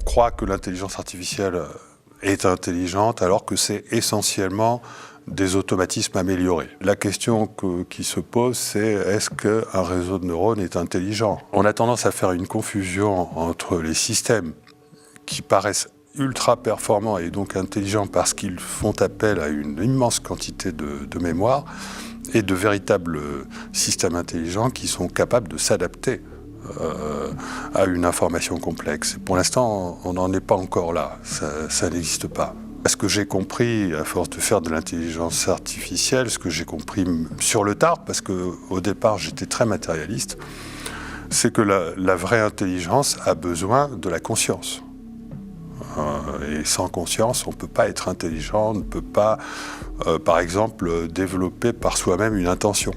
croit que l'intelligence artificielle est intelligente alors que c'est essentiellement des automatismes améliorés. La question qui se pose, c'est est-ce qu'un réseau de neurones est intelligent? On a tendance à faire une confusion entre les systèmes qui paraissent ultra performants et donc intelligents parce qu'ils font appel à une immense quantité de mémoire et de véritables systèmes intelligents qui sont capables de s'adapter à une information complexe. Pour l'instant, on n'en est pas encore là, ça n'existe pas. Ce que j'ai compris, à force de faire de l'intelligence artificielle, ce que j'ai compris sur le tard, parce qu'au départ j'étais très matérialiste, c'est que la vraie intelligence a besoin de la conscience. Et sans conscience, on ne peut pas être intelligent, on ne peut pas, par exemple, développer par soi-même une intention.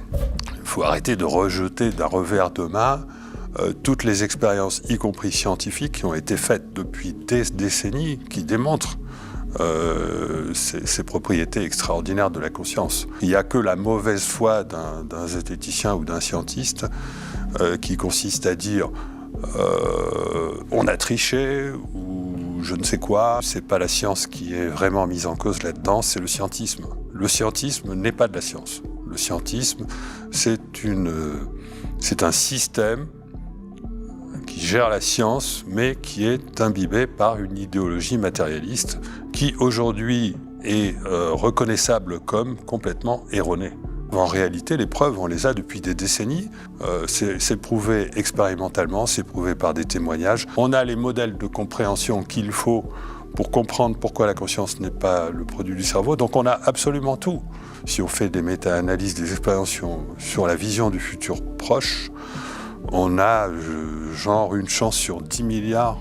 Il faut arrêter de rejeter d'un revers de main toutes les expériences, y compris scientifiques, qui ont été faites depuis des décennies, qui démontrent ces propriétés extraordinaires de la conscience. Il n'y a que la mauvaise foi d'un zététicien ou d'un scientiste qui consiste à dire on a triché ou je ne sais quoi. C'est pas la science qui est vraiment mise en cause là-dedans, c'est le scientisme. Le scientisme n'est pas de la science. Le scientisme, c'est un système qui gère la science, mais qui est imbibé par une idéologie matérialiste qui aujourd'hui est reconnaissable comme complètement erronée. En réalité, les preuves, on les a depuis des décennies. C'est prouvé expérimentalement, c'est prouvé par des témoignages. On a les modèles de compréhension qu'il faut pour comprendre pourquoi la conscience n'est pas le produit du cerveau. Donc on a absolument tout. Si on fait des méta-analyses, des expériences sur la vision du futur proche, on a genre une chance sur 10 milliards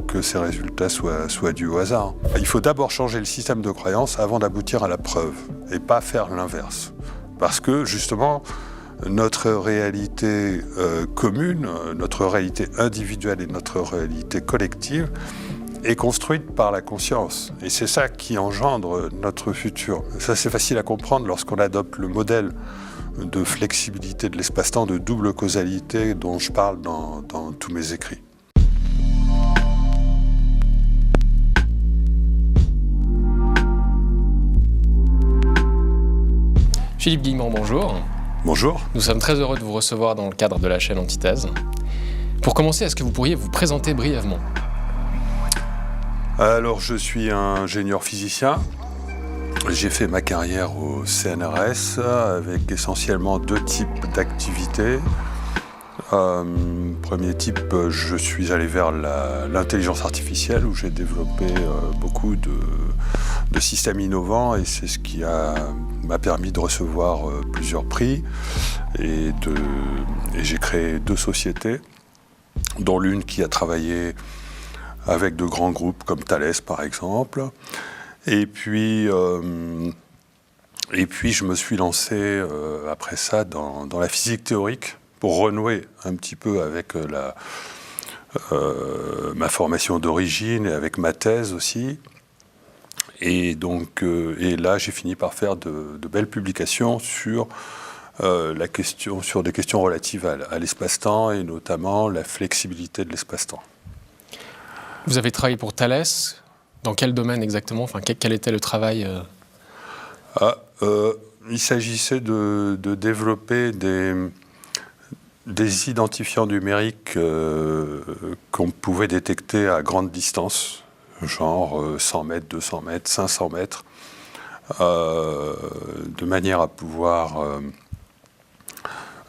que ces résultats soient dus au hasard. Il faut d'abord changer le système de croyance avant d'aboutir à la preuve et pas faire l'inverse. Parce que justement, notre réalité commune, notre réalité individuelle et notre réalité collective est construite par la conscience. Et c'est ça qui engendre notre futur. Ça, c'est facile à comprendre lorsqu'on adopte le modèle de flexibilité de l'espace-temps, de double causalité dont je parle dans tous mes écrits. Philippe Guillemont, bonjour. Bonjour. Nous sommes très heureux de vous recevoir dans le cadre de la chaîne Antithèse. Pour commencer, est-ce que vous pourriez vous présenter brièvement? Alors, je suis ingénieur physicien. J'ai fait ma carrière au CNRS avec essentiellement deux types d'activités. Premier type, je suis allé vers l'intelligence artificielle où j'ai développé beaucoup de systèmes innovants et c'est ce qui m'a permis de recevoir plusieurs prix et j'ai créé deux sociétés, dont l'une qui a travaillé avec de grands groupes comme Thales par exemple. Et puis je me suis lancé après ça dans la physique théorique pour renouer un petit peu avec ma formation d'origine et avec ma thèse aussi. Et donc, et là, j'ai fini par faire de belles publications sur sur des questions relatives à l'espace-temps et notamment la flexibilité de l'espace-temps. Vous avez travaillé pour Thales. Dans quel domaine exactement? Enfin, quel était le travail Il s'agissait de développer des identifiants numériques qu'on pouvait détecter à grande distance, genre 100 mètres, 200 mètres, 500 mètres, de manière à pouvoir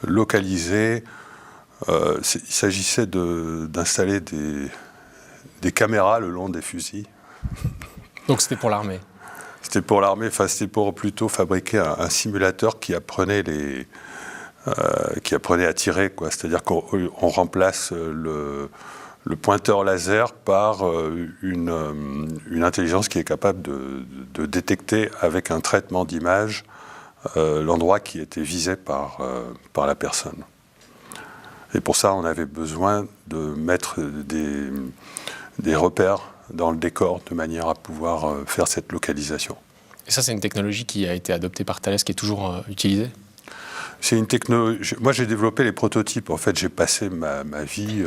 localiser. Il s'agissait d'installer des caméras le long des fusils. Donc c'était pour l'armée? C'était pour l'armée, enfin c'était pour plutôt fabriquer un simulateur qui apprenait à tirer, quoi. C'est-à-dire qu'on remplace le pointeur laser par une intelligence qui est capable de détecter avec un traitement d'image l'endroit qui était visé par la personne. Et pour ça, on avait besoin de mettre des repères dans le décor de manière à pouvoir faire cette localisation. Et ça, c'est une technologie qui a été adoptée par Thales, qui est toujours utilisée? C'est une technologie. Moi, j'ai développé les prototypes. En fait, j'ai passé ma vie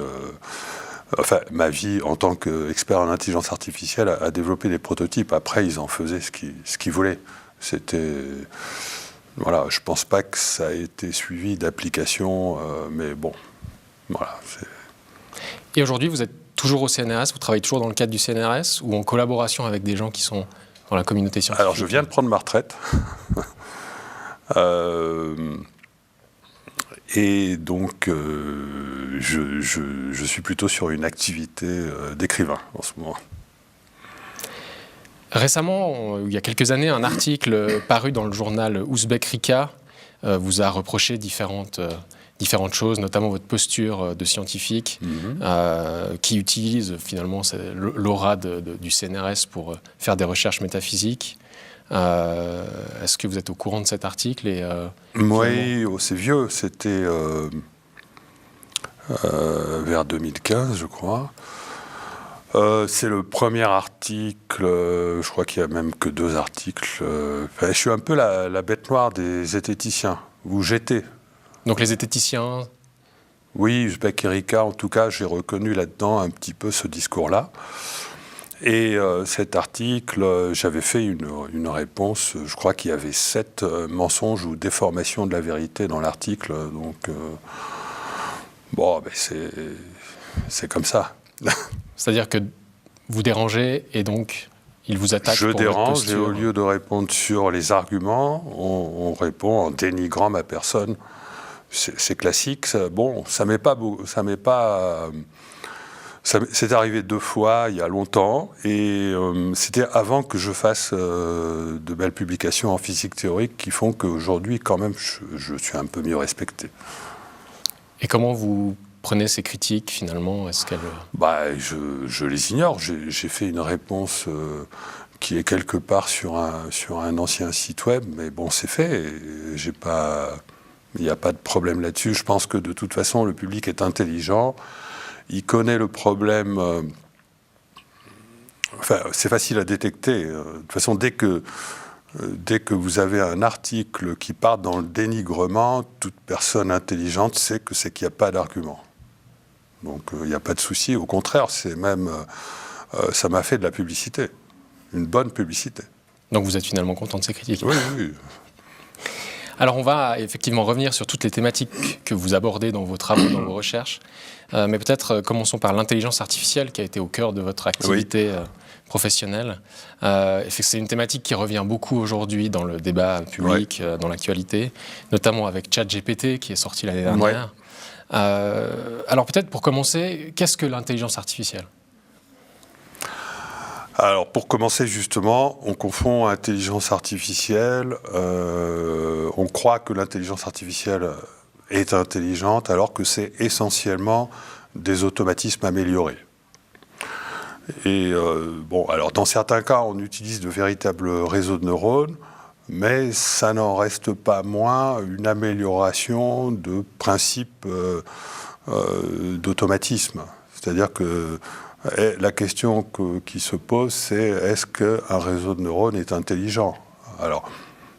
enfin, ma vie en tant qu'expert en intelligence artificielle à développer des prototypes. Après, ils en faisaient ce qu'ils voulaient. C'était... Voilà, je ne pense pas que ça ait été suivi d'application, mais bon, voilà. Et aujourd'hui, vous êtes toujours au CNRS, vous travaillez toujours dans le cadre du CNRS ou en collaboration avec des gens qui sont dans la communauté scientifique? Alors, je viens de prendre ma retraite. Et donc, je suis plutôt sur une activité d'écrivain en ce moment. Récemment, il y a quelques années, un article paru dans le journal Ouzbek Rika vous a reproché différentes choses, notamment votre posture de scientifique, qui utilise finalement l'aura du CNRS pour faire des recherches métaphysiques. Est-ce que vous êtes au courant de cet article Oui, c'est vieux, c'était vers 2015, je crois. C'est le premier article, je crois qu'il n'y a même que 2 articles. Je suis un peu la bête noire des zététiciens, où j'étais. Donc les zététiciens? Oui, Uzbek Erika, en tout cas, j'ai reconnu là-dedans un petit peu ce discours-là. Et cet article, j'avais fait une réponse, je crois qu'il y avait 7 mensonges ou déformations de la vérité dans l'article, donc bon, ben c'est comme ça. C'est-à-dire que vous dérangez et donc il vous attaque. Je dérange et au lieu de répondre sur les arguments, on répond en dénigrant ma personne. C'est classique. Ça m'est pas. C'est arrivé 2 fois il y a longtemps et c'était avant que je fasse de belles publications en physique théorique qui font qu'aujourd'hui, quand même, je suis un peu mieux respecté. Et comment vous prenez ces critiques finalement? Est-ce qu'elles... Je les ignore. J'ai fait une réponse qui est quelque part sur un ancien site web, mais bon, c'est fait. Il n'y a pas de problème là-dessus. Je pense que de toute façon, le public est intelligent. Il connaît le problème. Enfin, c'est facile à détecter. De toute façon, dès que vous avez un article qui part dans le dénigrement, toute personne intelligente sait que c'est qu'il n'y a pas d'argument. Donc, il n'y a pas de souci. Au contraire, c'est même, ça m'a fait de la publicité, une bonne publicité. Donc, vous êtes finalement content de ces critiques? Oui, oui. Alors, on va effectivement revenir sur toutes les thématiques que vous abordez dans vos travaux, dans vos recherches. Mais peut-être commençons par l'intelligence artificielle qui a été au cœur de votre activité professionnelle. C'est une thématique qui revient beaucoup aujourd'hui dans le débat public, dans l'actualité, notamment avec ChatGPT qui est sorti l'année dernière. Alors peut-être pour commencer, qu'est-ce que l'intelligence artificielle? Alors, pour commencer, justement, on confond intelligence artificielle, on croit que l'intelligence artificielle est intelligente, alors que c'est essentiellement des automatismes améliorés. Et alors dans certains cas, on utilise de véritables réseaux de neurones, mais ça n'en reste pas moins une amélioration de principes d'automatisme. C'est-à-dire que la question qui se pose, c'est est-ce qu'un réseau de neurones est intelligent? Alors,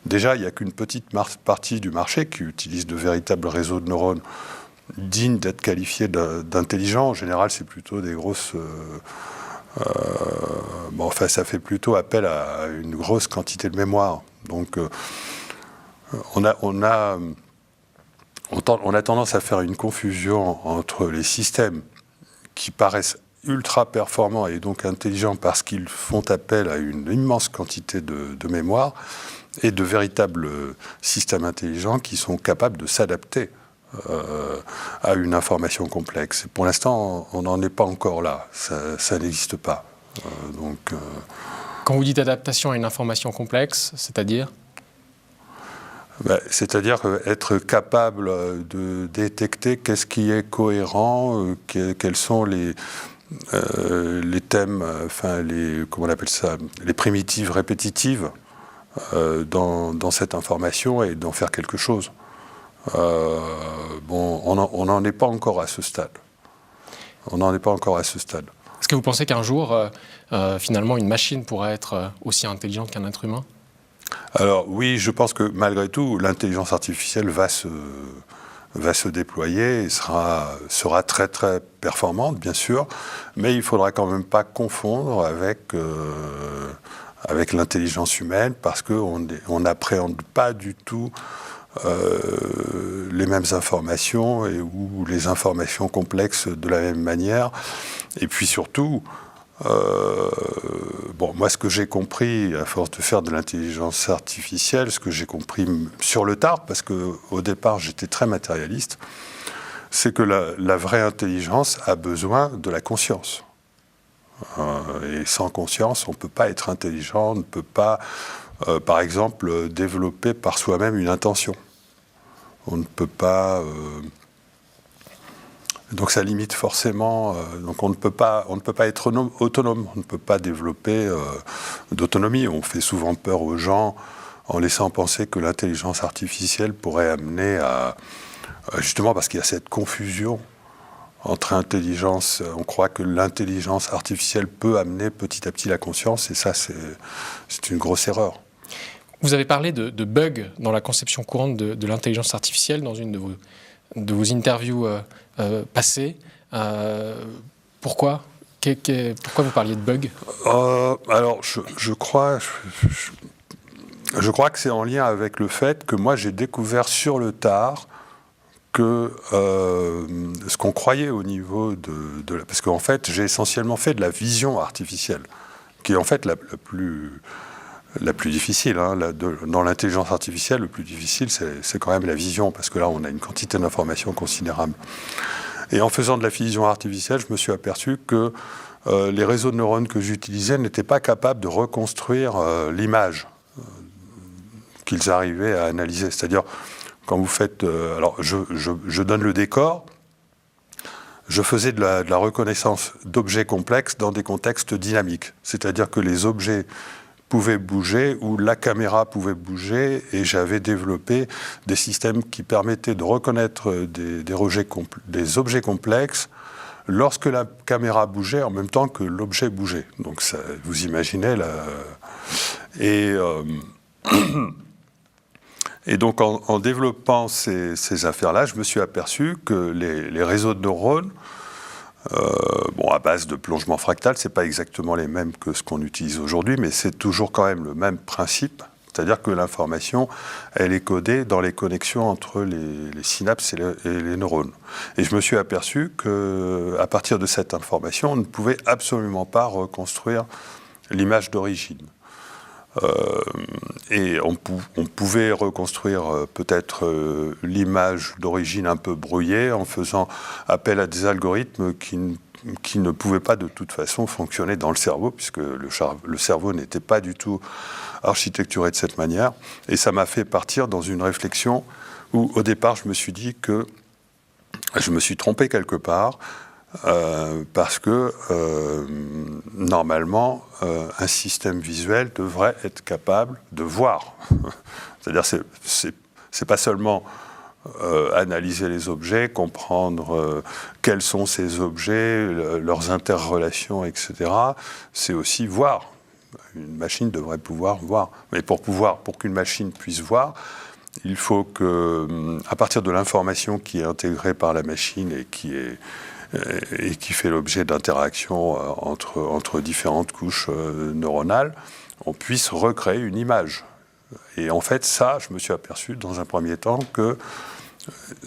déjà, il n'y a qu'une petite partie du marché qui utilise de véritables réseaux de neurones dignes d'être qualifiés d'intelligents. En général, c'est plutôt des grosses... ça fait plutôt appel à une grosse quantité de mémoire. Donc, on a tendance à faire une confusion entre les systèmes qui paraissent ultra performants et donc intelligents parce qu'ils font appel à une immense quantité de mémoire et de véritables systèmes intelligents qui sont capables de s'adapter à une information complexe. Pour l'instant, on n'en est pas encore là. Ça n'existe pas. Quand vous dites adaptation à une information complexe, c'est-à-dire ? C'est-à-dire être capable de détecter qu'est-ce qui est cohérent, quels sont les thèmes, comment on appelle ça, les primitives répétitives dans cette information et d'en faire quelque chose. On n'en est pas encore à ce stade. Est-ce que vous pensez qu'un jour, finalement, une machine pourrait être aussi intelligente qu'un être humain ? Alors oui, je pense que malgré tout, l'intelligence artificielle va va se déployer et sera très très performante, bien sûr, mais il ne faudra quand même pas confondre avec l'intelligence humaine, parce qu'on n'appréhende pas du tout les mêmes informations ou les informations complexes de la même manière. Et puis surtout, moi, ce que j'ai compris, à force de faire de l'intelligence artificielle, ce que j'ai compris sur le tard, parce qu'au départ, j'étais très matérialiste, c'est que la vraie intelligence a besoin de la conscience. Et sans conscience, on ne peut pas être intelligent, on ne peut pas, par exemple, développer par soi-même une intention. On ne peut pas... Donc ça limite forcément. Donc on ne peut pas être autonome. On ne peut pas développer d'autonomie. On fait souvent peur aux gens en laissant penser que l'intelligence artificielle pourrait amener à, justement parce qu'il y a cette confusion entre intelligence. On croit que l'intelligence artificielle peut amener petit à petit la conscience, et ça c'est une grosse erreur. Vous avez parlé de bugs dans la conception courante de l'intelligence artificielle dans une de vos interviews passées. Pourquoi vous parliez de bugs ? Alors, je crois que c'est en lien avec le fait que moi, j'ai découvert sur le tard que ce qu'on croyait au niveau de parce qu'en fait, j'ai essentiellement fait de la vision artificielle, qui est en fait la plus difficile. Dans l'intelligence artificielle, le plus difficile, c'est quand même la vision, parce que là, on a une quantité d'informations considérable. Et en faisant de la vision artificielle, je me suis aperçu que les réseaux de neurones que j'utilisais n'étaient pas capables de reconstruire l'image qu'ils arrivaient à analyser. C'est-à-dire, quand vous faites... alors, je donne le décor. Je faisais de la reconnaissance d'objets complexes dans des contextes dynamiques. C'est-à-dire que les objets pouvait bouger, ou la caméra pouvait bouger, et j'avais développé des systèmes qui permettaient de reconnaître des objets complexes lorsque la caméra bougeait en même temps que l'objet bougeait. Donc ça, vous imaginez Et donc en développant ces affaires-là, je me suis aperçu que les réseaux de neurones, à base de plongement fractal, c'est pas exactement les mêmes que ce qu'on utilise aujourd'hui, mais c'est toujours quand même le même principe. C'est-à-dire que l'information, elle est codée dans les connexions entre les synapses et les neurones. Et je me suis aperçu qu'à partir de cette information, on ne pouvait absolument pas reconstruire l'image d'origine. Et on pouvait reconstruire peut-être l'image d'origine un peu brouillée en faisant appel à des algorithmes qui ne pouvaient pas de toute façon fonctionner dans le cerveau, puisque le cerveau n'était pas du tout architecturé de cette manière. Et ça m'a fait partir dans une réflexion où au départ je me suis dit que je me suis trompé quelque part, parce que normalement un système visuel devrait être capable de voir. C'est-à-dire c'est pas seulement analyser les objets, comprendre quels sont ces objets, leurs interrelations, etc. C'est aussi voir. Une machine devrait pouvoir voir. Mais pour qu'une machine puisse voir, il faut qu'à partir de l'information qui est intégrée par la machine et qui fait l'objet d'interactions entre différentes couches neuronales, on puisse recréer une image. Et en fait, ça, je me suis aperçu dans un premier temps que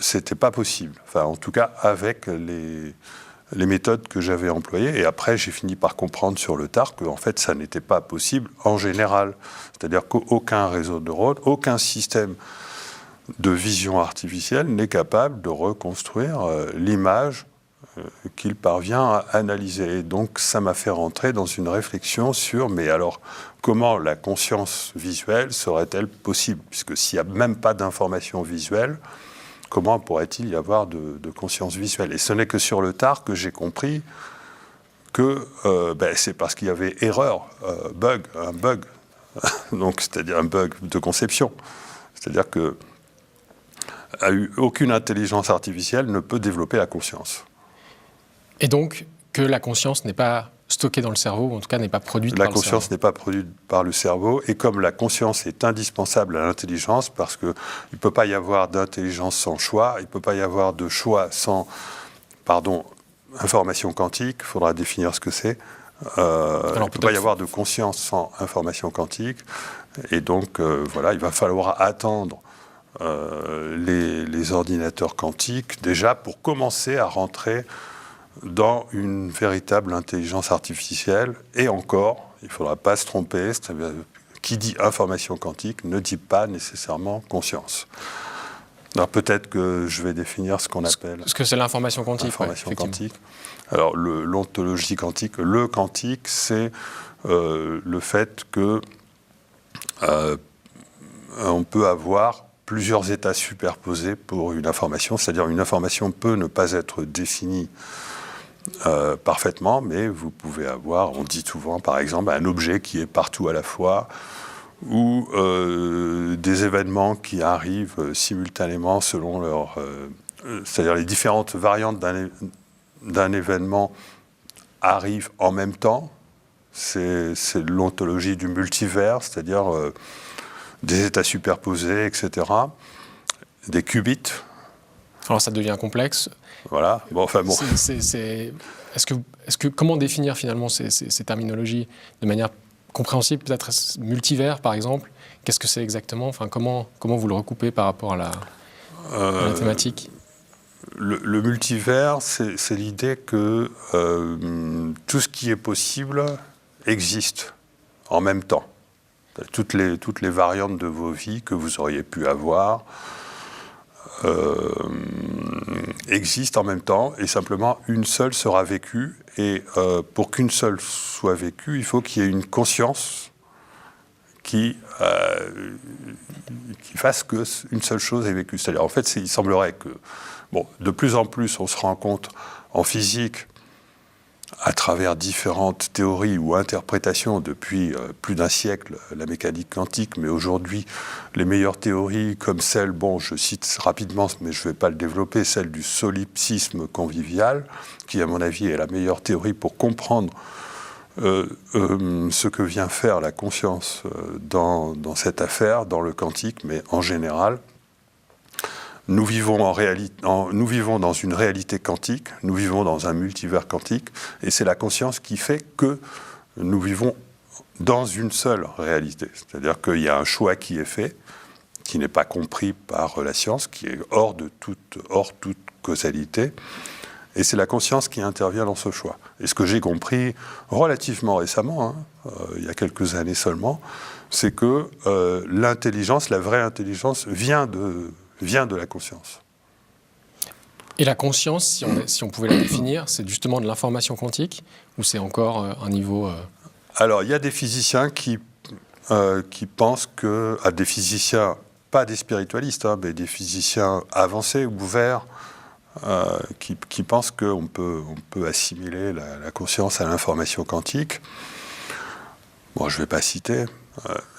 c'était pas possible. Enfin, en tout cas, avec les méthodes que j'avais employées. Et après, j'ai fini par comprendre sur le tard que, en fait, ça n'était pas possible en général. C'est-à-dire qu'aucun réseau de neurones, aucun système de vision artificielle n'est capable de reconstruire l'image qu'il parvient à analyser. Et donc, ça m'a fait rentrer dans une réflexion sur, mais alors, comment la conscience visuelle serait-elle possible ? Puisque s'il n'y a même pas d'information visuelle, comment pourrait-il y avoir de conscience visuelle ? Et ce n'est que sur le tard que j'ai compris que c'est parce qu'il y avait erreur, un bug, donc, c'est-à-dire un bug de conception. C'est-à-dire que aucune intelligence artificielle ne peut développer la conscience. Et donc, que la conscience n'est pas stockée dans le cerveau, ou en tout cas n'est pas produite par le cerveau. La conscience n'est pas produite par le cerveau, et comme la conscience est indispensable à l'intelligence, parce qu'il ne peut pas y avoir d'intelligence sans choix, il ne peut pas y avoir de choix sans, information quantique, il faudra définir ce que c'est. Il ne peut pas y avoir de conscience sans information quantique, et donc il va falloir attendre les ordinateurs quantiques, déjà pour commencer à rentrer dans une véritable intelligence artificielle. Et encore, il ne faudra pas se tromper, qui dit information quantique ne dit pas nécessairement conscience. Alors peut-être que je vais définir ce qu'on appelle... Ce que c'est l'information quantique. Information quantique. Alors l'ontologie quantique, le quantique, c'est le fait que on peut avoir plusieurs états superposés pour une information, c'est-à-dire une information peut ne pas être définie parfaitement, mais vous pouvez avoir, on dit souvent par exemple, un objet qui est partout à la fois, ou des événements qui arrivent simultanément selon leur... c'est-à-dire les différentes variantes d'un événement arrivent en même temps. C'est l'ontologie du multivers, c'est-à-dire des états superposés, etc. Des qubits. Alors ça devient complexe. Voilà. Bon. Comment définir finalement ces terminologies de manière compréhensible, peut-être multivers par exemple? Qu'est-ce que c'est exactement? Enfin, comment vous le recoupez par rapport à la thématique? Le multivers, c'est l'idée que tout ce qui est possible existe en même temps. Toutes les variantes de vos vies que vous auriez pu avoir existent en même temps, et simplement une seule sera vécue. Et pour qu'une seule soit vécue, il faut qu'il y ait une conscience qui fasse qu'une seule chose est vécue. C'est-à-dire, en fait, il semblerait que, de plus en plus, on se rend compte en physique, à travers différentes théories ou interprétations depuis plus d'un siècle, la mécanique quantique, mais aujourd'hui, les meilleures théories comme celle, je cite rapidement, mais je ne vais pas le développer, celle du solipsisme convivial, qui, à mon avis, est la meilleure théorie pour comprendre ce que vient faire la conscience dans cette affaire, dans le quantique, mais en général. Nous vivons dans une réalité quantique, nous vivons dans un multivers quantique, et c'est la conscience qui fait que nous vivons dans une seule réalité. C'est-à-dire qu'il y a un choix qui est fait, qui n'est pas compris par la science, qui est hors toute causalité, et c'est la conscience qui intervient dans ce choix. Et ce que j'ai compris relativement récemment, il y a quelques années seulement, c'est que l'intelligence, la vraie intelligence, vient de la conscience. Et la conscience, si on pouvait la définir, c'est justement de l'information quantique, ou c'est encore un niveau... Alors, il y a des physiciens qui pensent que... des physiciens, pas des spiritualistes, mais des physiciens avancés, ouverts, qui pensent qu'on peut assimiler la conscience à l'information quantique. Je ne vais pas citer.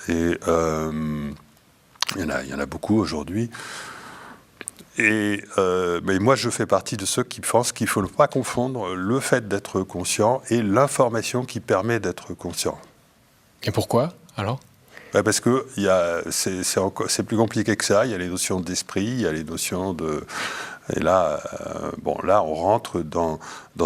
Il y en a beaucoup aujourd'hui. Mais moi, je fais partie de ceux qui pensent qu'il ne faut pas confondre le fait d'être conscient et l'information qui permet d'être conscient. Et pourquoi, alors ? Parce que c'est plus compliqué que ça. Il y a les notions d'esprit, il y a les notions de... Et là, là, on rentre dans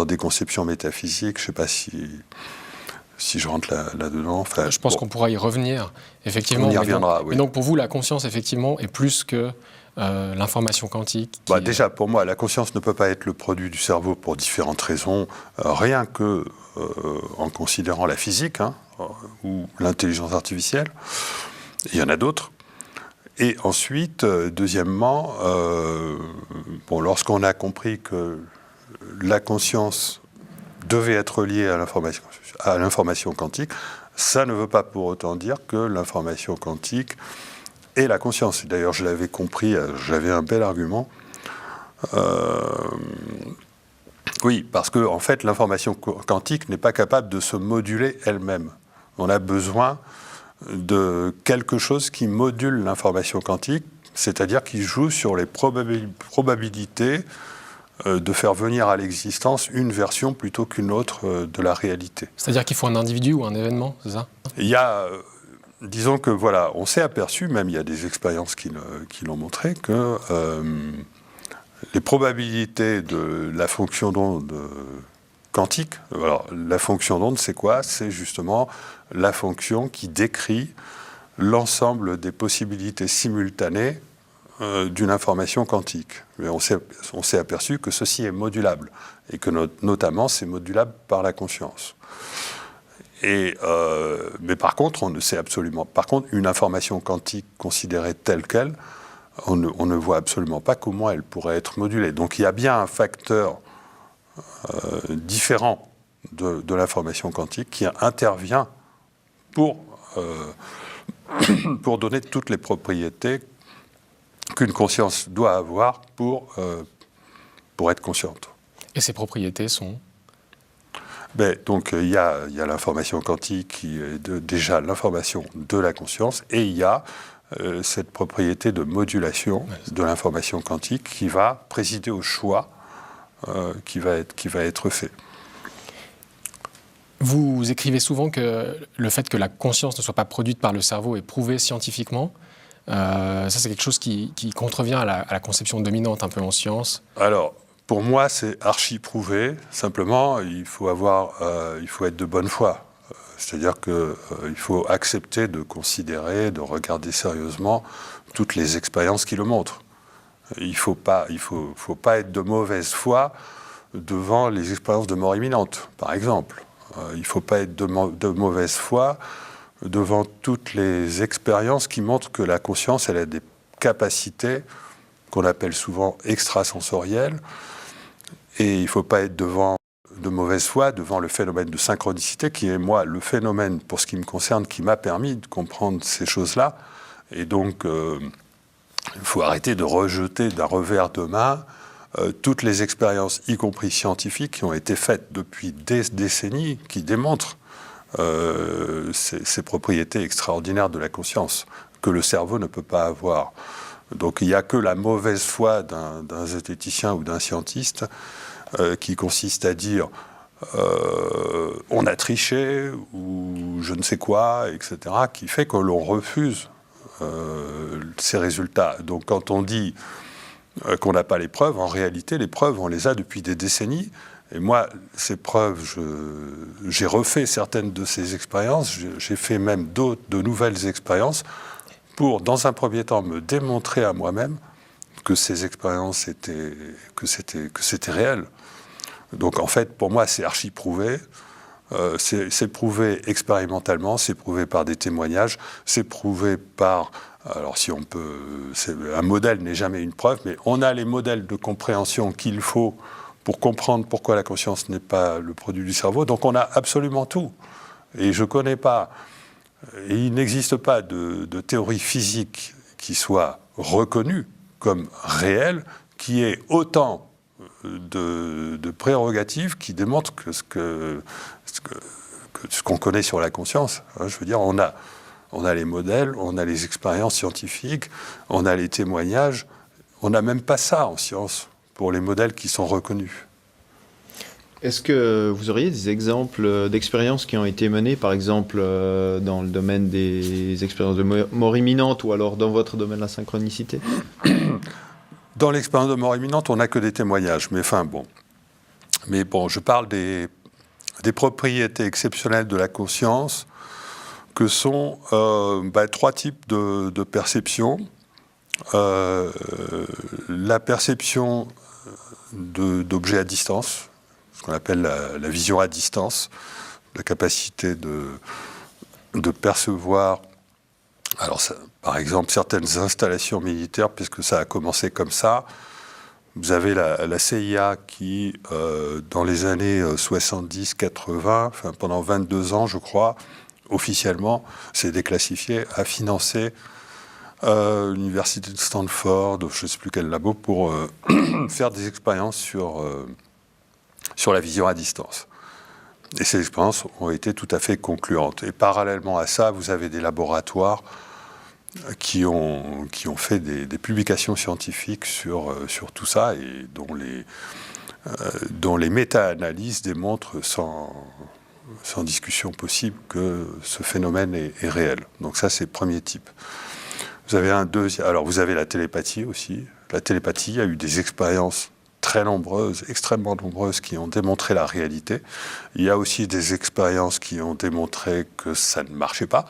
des conceptions métaphysiques. Je ne sais pas si je rentre là-dedans. Enfin, je pense qu'on pourra y revenir, effectivement. On y reviendra, oui. Mais donc, pour vous, la conscience, effectivement, est plus que l'information quantique Déjà, pour moi, la conscience ne peut pas être le produit du cerveau pour différentes raisons. Rien que en considérant la physique ou l'intelligence artificielle. Il y en a d'autres. Et ensuite, deuxièmement, lorsqu'on a compris que la conscience devait être liée à l'information quantique, ça ne veut pas pour autant dire que l'information quantique est la conscience. D'ailleurs, je l'avais compris, j'avais un bel argument. Oui, parce que en fait, l'information quantique n'est pas capable de se moduler elle-même. On a besoin de quelque chose qui module l'information quantique, c'est-à-dire qui joue sur les probabilités de faire venir à l'existence une version plutôt qu'une autre de la réalité. C'est-à-dire qu'il faut un individu ou un événement, c'est ça? Il y a, disons que voilà, on s'est aperçu, même il y a des expériences qui l'ont montré, que les probabilités de la fonction d'onde quantique, alors la fonction d'onde c'est quoi? C'est justement la fonction qui décrit l'ensemble des possibilités simultanées d'une information quantique. Mais on s'est aperçu que ceci est modulable, et que notamment c'est modulable par la conscience. Mais par contre, une information quantique considérée telle qu'elle, on ne voit absolument pas comment elle pourrait être modulée. Donc il y a bien un facteur différent de l'information quantique qui intervient pour donner toutes les propriétés qu'une conscience doit avoir pour être consciente. Et ces propriétés sont? Donc il y a l'information quantique qui est déjà l'information de la conscience, et il y a cette propriété de modulation de l'information quantique qui va présider au choix qui va être fait. Vous écrivez souvent que le fait que la conscience ne soit pas produite par le cerveau est prouvé scientifiquement. Ça, c'est quelque chose qui contrevient à la conception dominante un peu en science. Alors, pour moi, c'est archi prouvé. Simplement, il faut être de bonne foi. C'est-à-dire qu'il faut accepter de considérer, de regarder sérieusement toutes les expériences qui le montrent. Il ne faut pas être de mauvaise foi devant les expériences de mort imminente, par exemple. Il ne faut pas être de mauvaise foi devant toutes les expériences qui montrent que la conscience, elle a des capacités qu'on appelle souvent extrasensorielles. Et il ne faut pas être de mauvaise foi devant le phénomène de synchronicité, qui est, moi, le phénomène, pour ce qui me concerne, qui m'a permis de comprendre ces choses-là. Et donc, il faut arrêter de rejeter d'un revers de main toutes les expériences, y compris scientifiques, qui ont été faites depuis des décennies, qui démontrent ces propriétés extraordinaires de la conscience, que le cerveau ne peut pas avoir. Donc il n'y a que la mauvaise foi d'un zététicien ou d'un scientiste qui consiste à dire on a triché ou je ne sais quoi, etc., qui fait que l'on refuse ces résultats. Donc quand on dit qu'on n'a pas les preuves, en réalité les preuves on les a depuis des décennies. Et moi, ces preuves, j'ai refait certaines de ces expériences, j'ai fait même de nouvelles expériences pour, dans un premier temps, me démontrer à moi-même que ces expériences que c'était réel. Donc en fait, pour moi, c'est archi prouvé. C'est prouvé expérimentalement, c'est prouvé par des témoignages, c'est prouvé par... Alors si on peut... Un modèle n'est jamais une preuve, mais on a les modèles de compréhension qu'il faut pour comprendre pourquoi la conscience n'est pas le produit du cerveau. Donc on a absolument tout. Et je ne connais pas... Et il n'existe pas de théorie physique qui soit reconnue comme réelle, qui ait autant de prérogatives qui démontrent que ce qu'on connaît sur la conscience. Je veux dire, on a les modèles, on a les expériences scientifiques, on a les témoignages. On n'a même pas ça en science pour les modèles qui sont reconnus. Est-ce que vous auriez des exemples d'expériences qui ont été menées, par exemple dans le domaine des expériences de mort imminente ou alors dans votre domaine de la synchronicité? Dans l'expérience de mort imminente, on n'a que des témoignages. Mais bon, je parle des propriétés exceptionnelles de la conscience que sont trois types de perception. La perception d'objets à distance, ce qu'on appelle la vision à distance, la capacité de percevoir, alors ça, par exemple, certaines installations militaires, puisque ça a commencé comme ça. Vous avez la CIA qui, dans les années 70-80, pendant 22 ans, je crois, officiellement, s'est déclassifiée, a financé l'université de Stanford, je ne sais plus quel labo, pour faire des expériences sur la vision à distance. Et ces expériences ont été tout à fait concluantes. Et parallèlement à ça, vous avez des laboratoires qui ont fait des publications scientifiques sur tout ça et dont les méta-analyses démontrent sans discussion possible que ce phénomène est réel. Donc ça, c'est le premier type. Vous avez un deuxième. Alors, vous avez la télépathie aussi. La télépathie, il y a eu des expériences très nombreuses, extrêmement nombreuses, qui ont démontré la réalité. Il y a aussi des expériences qui ont démontré que ça ne marchait pas.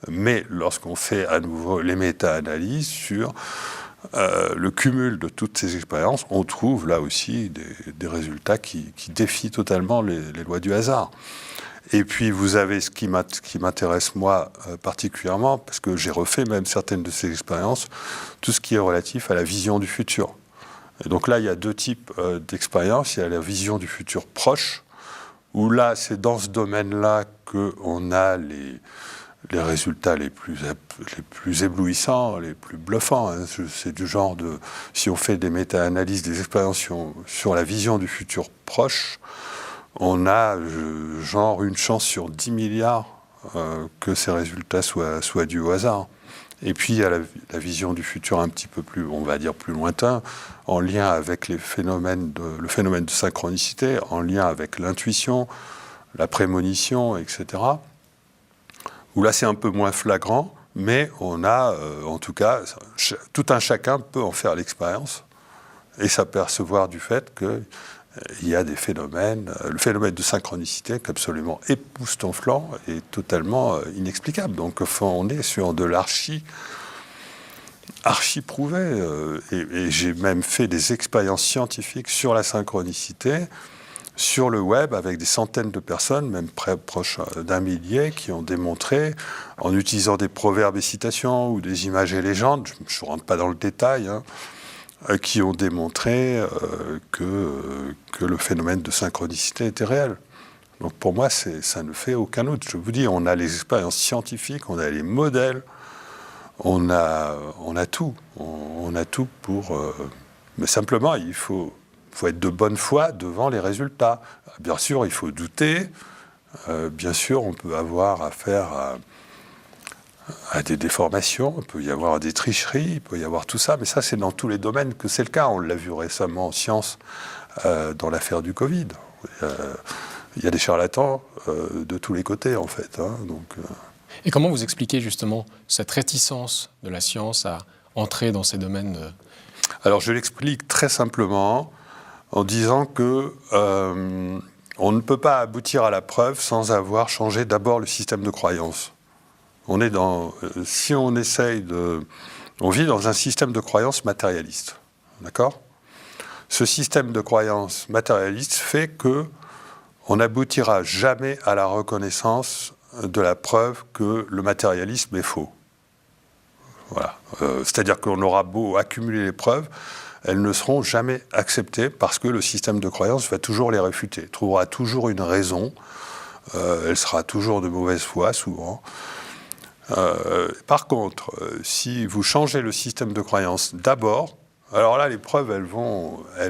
Mais lorsqu'on fait à nouveau les méta-analyses sur le cumul de toutes ces expériences, on trouve là aussi des résultats qui défient totalement les lois du hasard. Et puis vous avez ce qui m'intéresse moi particulièrement, parce que j'ai refait même certaines de ces expériences, tout ce qui est relatif à la vision du futur. Et donc là, il y a deux types d'expériences. Il y a la vision du futur proche, où là, c'est dans ce domaine-là qu'on a les résultats les plus éblouissants, les plus bluffants. Hein. C'est du genre de... Si on fait des méta-analyses, des expériences sur la vision du futur proche, on a genre une chance sur 10 milliards que ces résultats soient dus au hasard. Et puis il y a la vision du futur un petit peu plus, on va dire, plus lointain, en lien avec le phénomène de synchronicité, en lien avec l'intuition, la prémonition, etc. Où là c'est un peu moins flagrant, mais on a, en tout cas, tout un chacun peut en faire l'expérience et s'apercevoir du fait qu'il y a des phénomènes, le phénomène de synchronicité qui est absolument époustouflant et totalement inexplicable. Donc on est sur de l'archi prouvé. Et j'ai même fait des expériences scientifiques sur la synchronicité, sur le web, avec des centaines de personnes, même proches d'un millier, qui ont démontré, en utilisant des proverbes et citations ou des images et légendes, je ne rentre pas dans le détail, hein, qui ont démontré que le phénomène de synchronicité était réel. Donc pour moi, ça ne fait aucun doute. Je vous dis, on a les expériences scientifiques, on a les modèles, on a tout. On a tout pour... mais simplement, il faut être de bonne foi devant les résultats. Bien sûr, il faut douter. Bien sûr, on peut avoir affaire à des déformations, il peut y avoir des tricheries, il peut y avoir tout ça, mais ça, c'est dans tous les domaines que c'est le cas. On l'a vu récemment en sciences dans l'affaire du Covid. Il y a des charlatans de tous les côtés, en fait. Hein, donc, Et comment vous expliquez justement cette réticence de la science à entrer dans ces domaines Alors, je l'explique très simplement en disant que on ne peut pas aboutir à la preuve sans avoir changé d'abord le système de croyance. On est si on essaye on vit dans un système de croyance matérialiste, d'accord ? Ce système de croyance matérialiste fait que on n'aboutira jamais à la reconnaissance de la preuve que le matérialisme est faux. Voilà. C'est-à-dire qu'on aura beau accumuler les preuves, elles ne seront jamais acceptées parce que le système de croyance va toujours les réfuter, trouvera toujours une raison, elle sera toujours de mauvaise foi, souvent. Par contre, si vous changez le système de croyance d'abord, alors là, les preuves, elles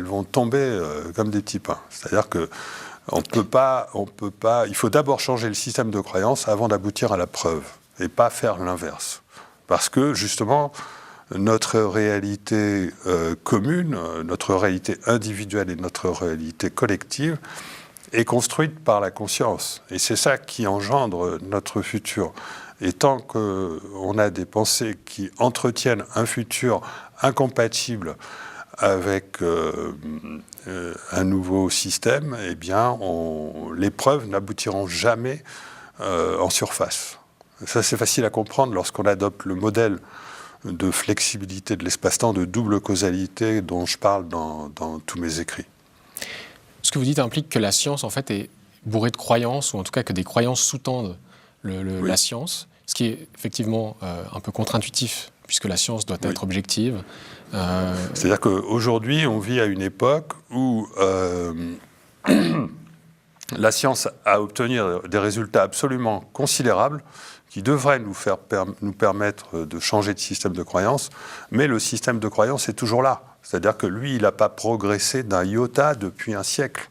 vont tomber comme des petits pains. C'est-à-dire que on peut pas. Il faut d'abord changer le système de croyance avant d'aboutir à la preuve, et pas faire l'inverse. Parce que justement, notre réalité commune, notre réalité individuelle et notre réalité collective est construite par la conscience. Et c'est ça qui engendre notre futur. Et tant qu'on a des pensées qui entretiennent un futur incompatible avec un nouveau système, eh bien, les preuves n'aboutiront jamais en surface. Ça, c'est facile à comprendre lorsqu'on adopte le modèle de flexibilité de l'espace-temps, de double causalité dont je parle dans tous mes écrits. Ce que vous dites implique que la science, en fait, est bourrée de croyances, ou en tout cas que des croyances sous-tendent oui. La science, ce qui est effectivement un peu contre-intuitif, puisque la science doit être objective. C'est-à-dire qu'aujourd'hui, on vit à une époque où la science a obtenu des résultats absolument considérables qui devraient nous permettre de changer de système de croyance, mais le système de croyance est toujours là. C'est-à-dire que lui, il n'a pas progressé d'un iota depuis un siècle,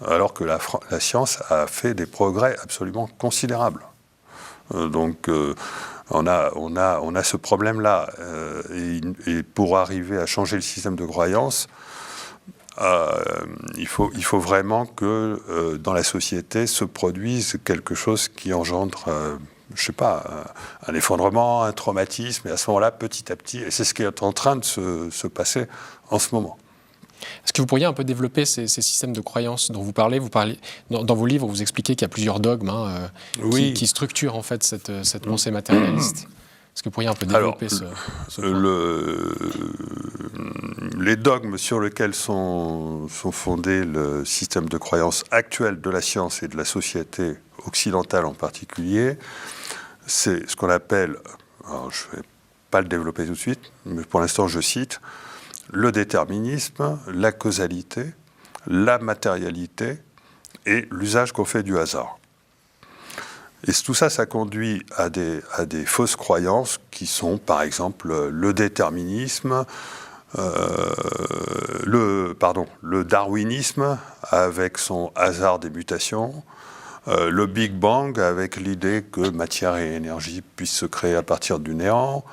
alors que la science a fait des progrès absolument considérables. Donc, On a ce problème-là. Et pour arriver à changer le système de croyance, il faut vraiment que dans la société se produise quelque chose qui engendre, je ne sais pas, un effondrement, un traumatisme. Et à ce moment-là, petit à petit, et c'est ce qui est en train de se passer en ce moment. Est-ce que vous pourriez un peu développer ces systèmes de croyances dont vous parlez dans vos livres, vous expliquez qu'il y a plusieurs dogmes qui structurent en fait cette pensée matérialiste. Est-ce que vous pourriez un peu développer ce point? Les dogmes sur lesquels sont fondés le système de croyance actuel de la science et de la société occidentale en particulier, c'est ce qu'on appelle, alors je ne vais pas le développer tout de suite, mais pour l'instant je cite, le déterminisme, la causalité, la matérialité et l'usage qu'on fait du hasard. Et tout ça, ça conduit à des fausses croyances qui sont, par exemple, le déterminisme, le darwinisme avec son hasard des mutations, le Big Bang avec l'idée que matière et énergie puissent se créer à partir du néant,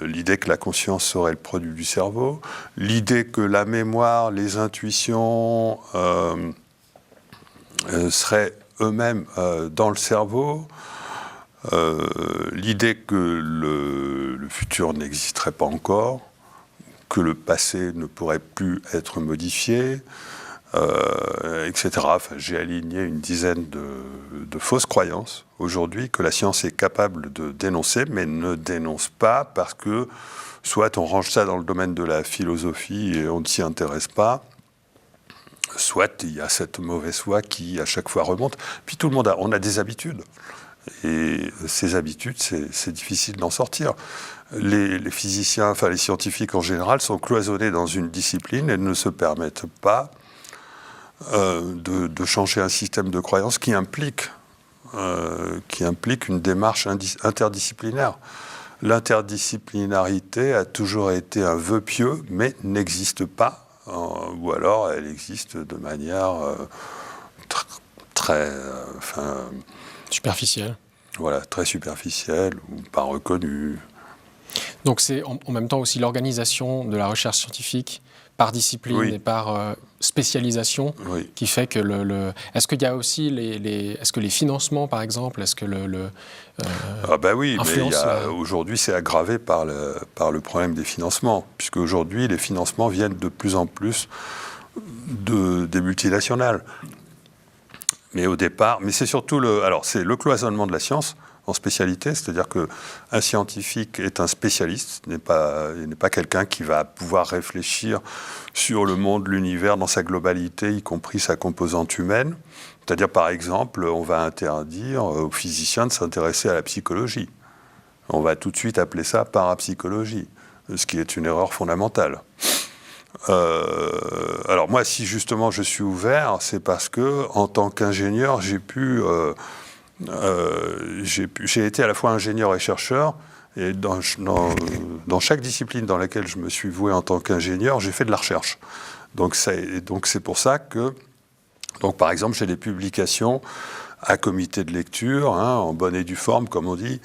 l'idée que la conscience serait le produit du cerveau, l'idée que la mémoire, les intuitions seraient eux-mêmes dans le cerveau, l'idée que le futur n'existerait pas encore, que le passé ne pourrait plus être modifié, etc. Enfin, j'ai aligné une dizaine de fausses croyances aujourd'hui que la science est capable de dénoncer, mais ne dénonce pas parce que soit on range ça dans le domaine de la philosophie et on ne s'y intéresse pas, soit il y a cette mauvaise foi qui à chaque fois remonte. Puis tout le monde on a des habitudes. Et ces habitudes, c'est difficile d'en sortir. Les physiciens, enfin les scientifiques en général, sont cloisonnés dans une discipline et ne se permettent pas de changer un système de croyance qui implique une démarche interdisciplinaire. L'interdisciplinarité a toujours été un vœu pieux, mais n'existe pas. Ou alors elle existe de manière très superficielle. Voilà, très superficielle ou pas reconnue. Donc c'est en même temps aussi l'organisation de la recherche scientifique par discipline et par spécialisation qui fait que Est-ce qu'il y a aussi est-ce que les financements, par exemple, est-ce que mais aujourd'hui c'est aggravé par le problème des financements, puisque aujourd'hui les financements viennent de plus en plus des multinationales. Mais au départ, c'est surtout c'est le cloisonnement de la science en spécialité, c'est-à-dire qu'un scientifique est un spécialiste, il n'est pas quelqu'un qui va pouvoir réfléchir sur le monde, l'univers dans sa globalité, y compris sa composante humaine. C'est-à-dire, par exemple, on va interdire aux physiciens de s'intéresser à la psychologie. On va tout de suite appeler ça parapsychologie, ce qui est une erreur fondamentale. Alors moi, si justement je suis ouvert, c'est parce que, en tant qu'ingénieur, j'ai été à la fois ingénieur et chercheur, et dans chaque discipline dans laquelle je me suis voué en tant qu'ingénieur, j'ai fait de la recherche. Donc c'est pour ça que, par exemple, j'ai des publications à comité de lecture, en bonne et due forme, comme on dit,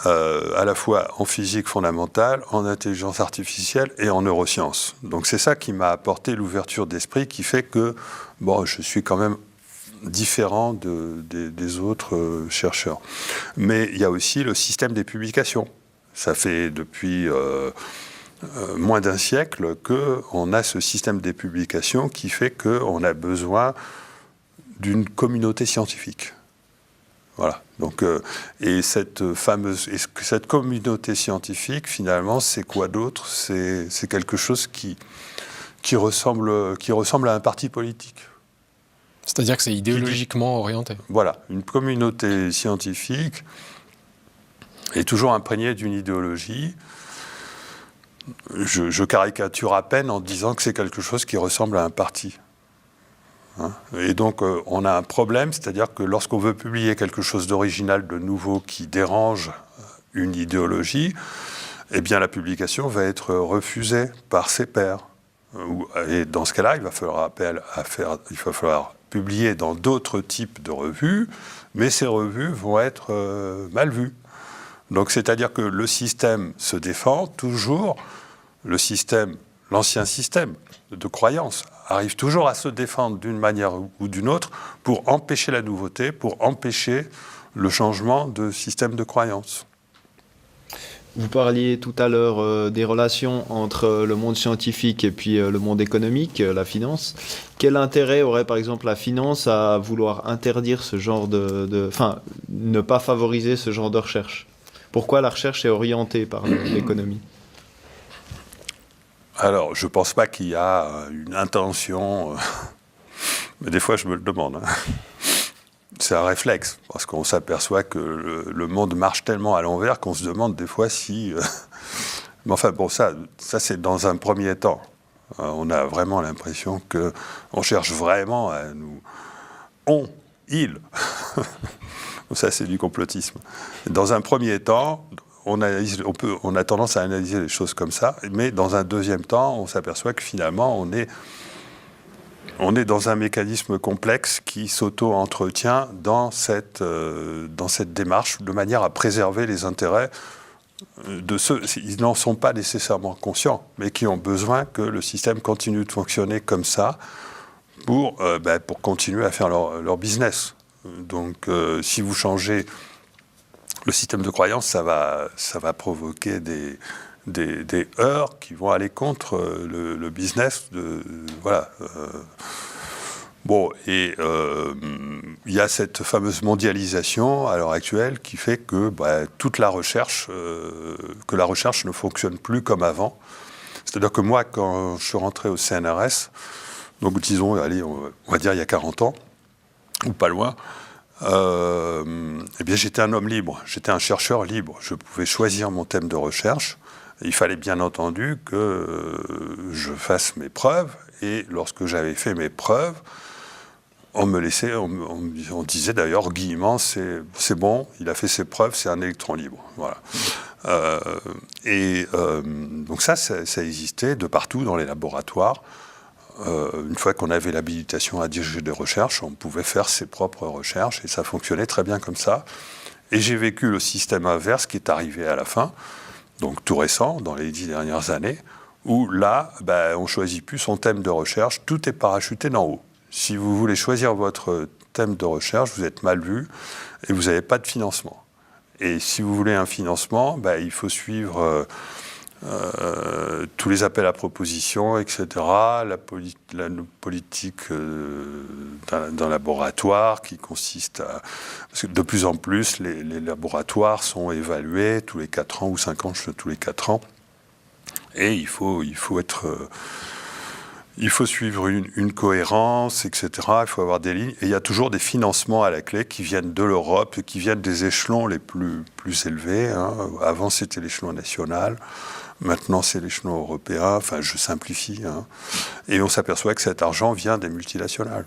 à la fois en physique fondamentale, en intelligence artificielle et en neurosciences. Donc c'est ça qui m'a apporté l'ouverture d'esprit, qui fait que je suis quand même différent des autres chercheurs. Mais il y a aussi le système des publications. Ça fait depuis moins d'un siècle qu'on a ce système des publications qui fait qu'on a besoin d'une communauté scientifique. Voilà. Donc, et cette communauté scientifique, finalement, c'est quoi d'autre ? C'est quelque chose qui ressemble à un parti politique. C'est-à-dire que c'est idéologiquement orienté. Voilà. Une communauté scientifique est toujours imprégnée d'une idéologie. Je caricature à peine en disant que c'est quelque chose qui ressemble à un parti. Et donc, on a un problème, c'est-à-dire que lorsqu'on veut publier quelque chose d'original, de nouveau, qui dérange une idéologie, eh bien, la publication va être refusée par ses pairs. Et dans ce cas-là, il va falloir publier dans d'autres types de revues, mais ces revues vont être mal vues. Donc c'est-à-dire que le système se défend toujours, l'ancien système de croyance arrive toujours à se défendre d'une manière ou d'une autre pour empêcher la nouveauté, pour empêcher le changement de système de croyance. Vous parliez tout à l'heure des relations entre le monde scientifique et puis le monde économique, la finance. Quel intérêt aurait par exemple la finance à vouloir interdire ce genre enfin, ne pas favoriser ce genre de recherche? Pourquoi la recherche est orientée par l'économie? Alors, je ne pense pas qu'il y a une intention, mais des fois je me le demande. C'est un réflexe, parce qu'on s'aperçoit que le monde marche tellement à l'envers qu'on se demande des fois si... Mais enfin, bon, ça c'est dans un premier temps. On a vraiment l'impression qu'on cherche vraiment à nous... Ça, c'est du complotisme. Dans un premier temps, on a tendance à analyser les choses comme ça, mais dans un deuxième temps, on s'aperçoit que finalement, on est dans un mécanisme complexe qui s'auto-entretient dans cette démarche de manière à préserver les intérêts de ceux, ils n'en sont pas nécessairement conscients, mais qui ont besoin que le système continue de fonctionner comme ça pour continuer à faire leur business. Donc si vous changez le système de croyance, ça va provoquer des heurts qui vont aller contre le business. Voilà. Il y a cette fameuse mondialisation à l'heure actuelle qui fait que toute la recherche, ne fonctionne plus comme avant. C'est-à-dire que moi, quand je suis rentré au CNRS, donc disons, allez, on va dire il y a 40 ans, ou pas loin, j'étais un homme libre, j'étais un chercheur libre. Je pouvais choisir mon thème de recherche. Il fallait bien entendu que je fasse mes preuves, et lorsque j'avais fait mes preuves, on disait d'ailleurs, Guillemant, c'est bon, il a fait ses preuves, c'est un électron libre. Voilà. Donc ça existait de partout dans les laboratoires. Une fois qu'on avait l'habilitation à diriger des recherches, on pouvait faire ses propres recherches, et ça fonctionnait très bien comme ça. Et j'ai vécu le système inverse qui est arrivé à la fin, donc tout récent, dans les 10 dernières années, où là, on ne choisit plus son thème de recherche, tout est parachuté d'en haut. Si vous voulez choisir votre thème de recherche, vous êtes mal vu et vous n'avez pas de financement. Et si vous voulez un financement, il faut suivre tous les appels à propositions, etc., la politique d'un laboratoire qui consiste à... Parce que de plus en plus, les laboratoires sont évalués tous les 4 ans ou 5 ans, tous les 4 ans. Et il faut suivre une cohérence, etc. Il faut avoir des lignes. Et il y a toujours des financements à la clé qui viennent de l'Europe, qui viennent des échelons les plus élevés. Avant, c'était l'échelon national. Maintenant, c'est l'échelon européen. Enfin, je simplifie. Et on s'aperçoit que cet argent vient des multinationales.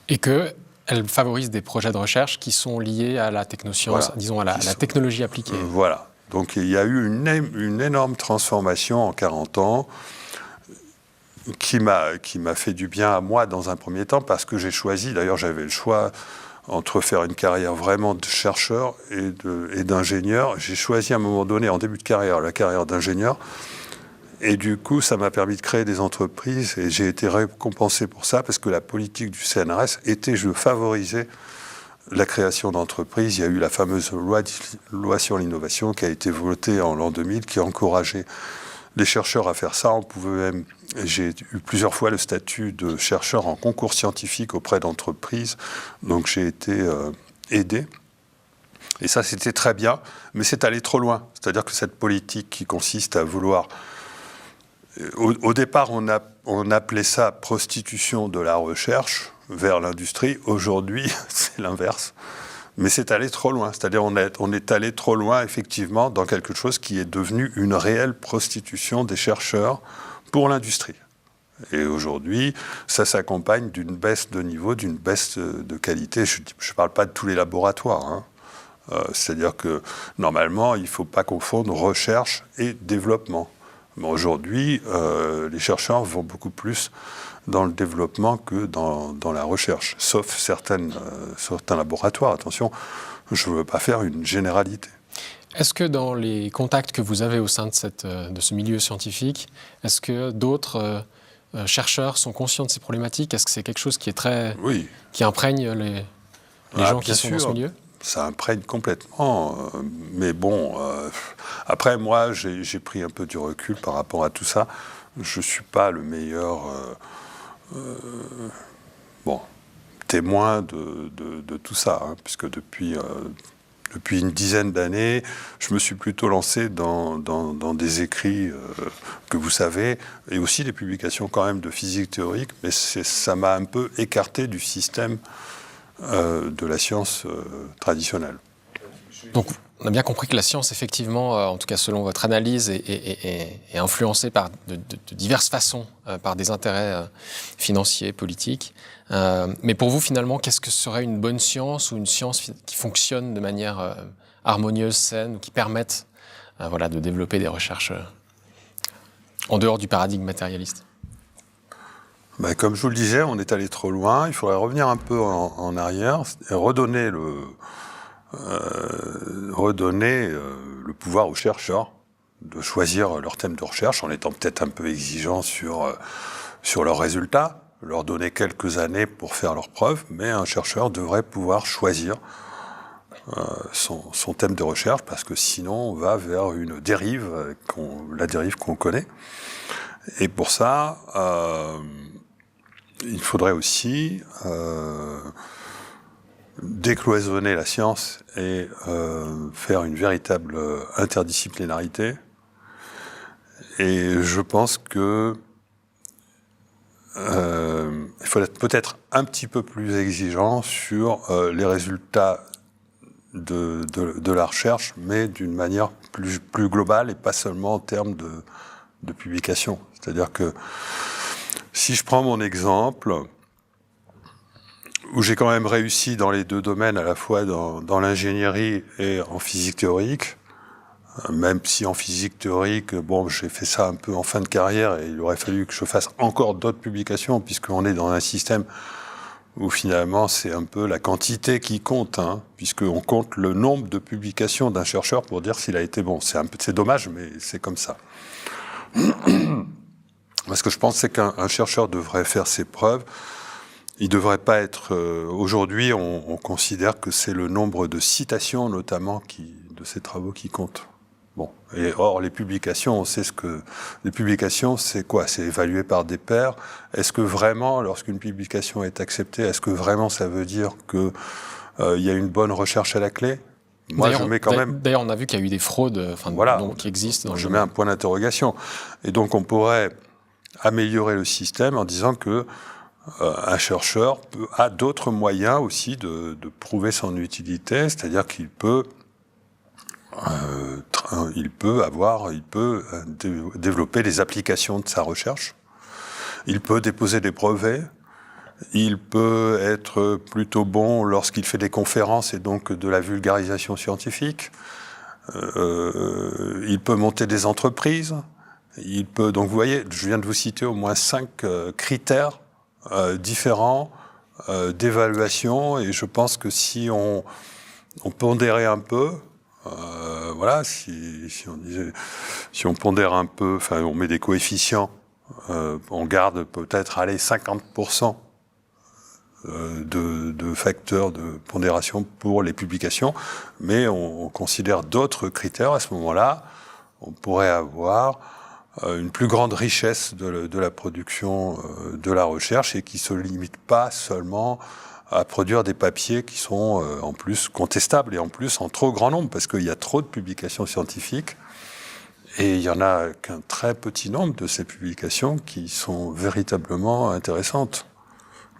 Et qu'elles favorisent des projets de recherche qui sont liés à la technoscience, voilà, disons à la technologie appliquée. Voilà. Donc, il y a eu une énorme transformation en 40 ans qui m'a fait du bien à moi dans un premier temps, parce que j'ai choisi, d'ailleurs j'avais le choix entre faire une carrière vraiment de chercheur et d'ingénieur. J'ai choisi à un moment donné, en début de carrière, la carrière d'ingénieur, et du coup ça m'a permis de créer des entreprises, et j'ai été récompensé pour ça, parce que la politique du CNRS était de favoriser la création d'entreprises. Il y a eu la fameuse loi sur l'innovation qui a été votée en l'an 2000, qui a encouragé les chercheurs à faire ça. J'ai eu plusieurs fois le statut de chercheur en concours scientifique auprès d'entreprises, donc j'ai été aidé. Et ça, c'était très bien, mais c'est allé trop loin. C'est-à-dire que cette politique qui consiste à vouloir... Au départ, on appelait ça prostitution de la recherche vers l'industrie. Aujourd'hui, c'est l'inverse. Mais c'est allé trop loin. C'est-à-dire on est allé trop loin, effectivement, dans quelque chose qui est devenu une réelle prostitution des chercheurs pour l'industrie. Et aujourd'hui, ça s'accompagne d'une baisse de niveau, d'une baisse de qualité. Je ne parle pas de tous les laboratoires. C'est-à-dire que, normalement, il ne faut pas confondre recherche et développement. Mais aujourd'hui, les chercheurs vont beaucoup plus dans le développement que dans la recherche, sauf certains laboratoires. Attention, je ne veux pas faire une généralité. Est-ce que dans les contacts que vous avez au sein de ce milieu scientifique, est-ce que d'autres chercheurs sont conscients de ces problématiques? Est-ce que c'est quelque chose qui est qui imprègne les gens qui sont dans ce milieu? Ça imprègne complètement. Mais bon, après, moi, j'ai pris un peu du recul par rapport à tout ça. Je ne suis pas le meilleur témoin de tout ça, hein, puisque depuis une dizaine d'années, je me suis plutôt lancé dans des écrits que vous savez, et aussi des publications quand même de physique théorique, mais ça m'a un peu écarté du système de la science traditionnelle. Donc, on a bien compris que la science, effectivement, en tout cas selon votre analyse, est influencée de diverses façons par des intérêts financiers, politiques. Mais pour vous, finalement, qu'est-ce que serait une bonne science ou une science qui fonctionne de manière harmonieuse, saine, ou qui permette de développer des recherches en dehors du paradigme matérialiste? Comme je vous le disais, on est allé trop loin. Il faudrait revenir un peu en arrière et redonner le pouvoir aux chercheurs de choisir leur thème de recherche en étant peut-être un peu exigeant sur leurs résultats, leur donner quelques années pour faire leurs preuves, mais un chercheur devrait pouvoir choisir son thème de recherche, parce que sinon on va vers une dérive, la dérive qu'on connaît. Et pour ça, il faudrait aussi décloisonner la science et faire une véritable interdisciplinarité. Et je pense que il faut être peut-être un petit peu plus exigeant sur les résultats de la recherche, mais d'une manière plus globale et pas seulement en termes de publication. C'est-à-dire que si je prends mon exemple, où j'ai quand même réussi dans les deux domaines, à la fois dans l'ingénierie et en physique théorique, même si en physique théorique, j'ai fait ça un peu en fin de carrière et il aurait fallu que je fasse encore d'autres publications, puisqu'on est dans un système où finalement c'est un peu la quantité qui compte, hein, puisqu'on compte le nombre de publications d'un chercheur pour dire s'il a été bon. C'est dommage, mais c'est comme ça. Ce que je pense, c'est qu'un chercheur devrait faire ses preuves. Il ne devrait pas être... aujourd'hui, on considère que c'est le nombre de citations, notamment, de ces travaux qui compte. Et or, les publications, on sait ce que... Les publications, c'est quoi? C'est évalué par des pairs. Est-ce que vraiment, lorsqu'une publication est acceptée, est-ce que vraiment ça veut dire qu'il y a une bonne recherche à la clé? Moi, je mets quand même... D'ailleurs, on a vu qu'il y a eu des fraudes qui existent. Je mets un point d'interrogation. Et donc, on pourrait améliorer le système en disant que un chercheur a d'autres moyens aussi de prouver son utilité, c'est-à-dire qu'il peut développer les applications de sa recherche, il peut déposer des brevets, il peut être plutôt bon lorsqu'il fait des conférences et donc de la vulgarisation scientifique, il peut monter des entreprises, donc vous voyez, je viens de vous citer au moins 5 critères différents d'évaluation, et je pense que si on pondérait un peu, si on pondère un peu, on met des coefficients, on garde peut-être 50% de facteurs de pondération pour les publications, mais on considère d'autres critères. À ce moment-là, on pourrait avoir une plus grande richesse de la production de la recherche, et qui ne se limite pas seulement à produire des papiers qui sont en plus contestables, et en plus en trop grand nombre, parce qu'il y a trop de publications scientifiques, et il n'y en a qu'un très petit nombre de ces publications qui sont véritablement intéressantes.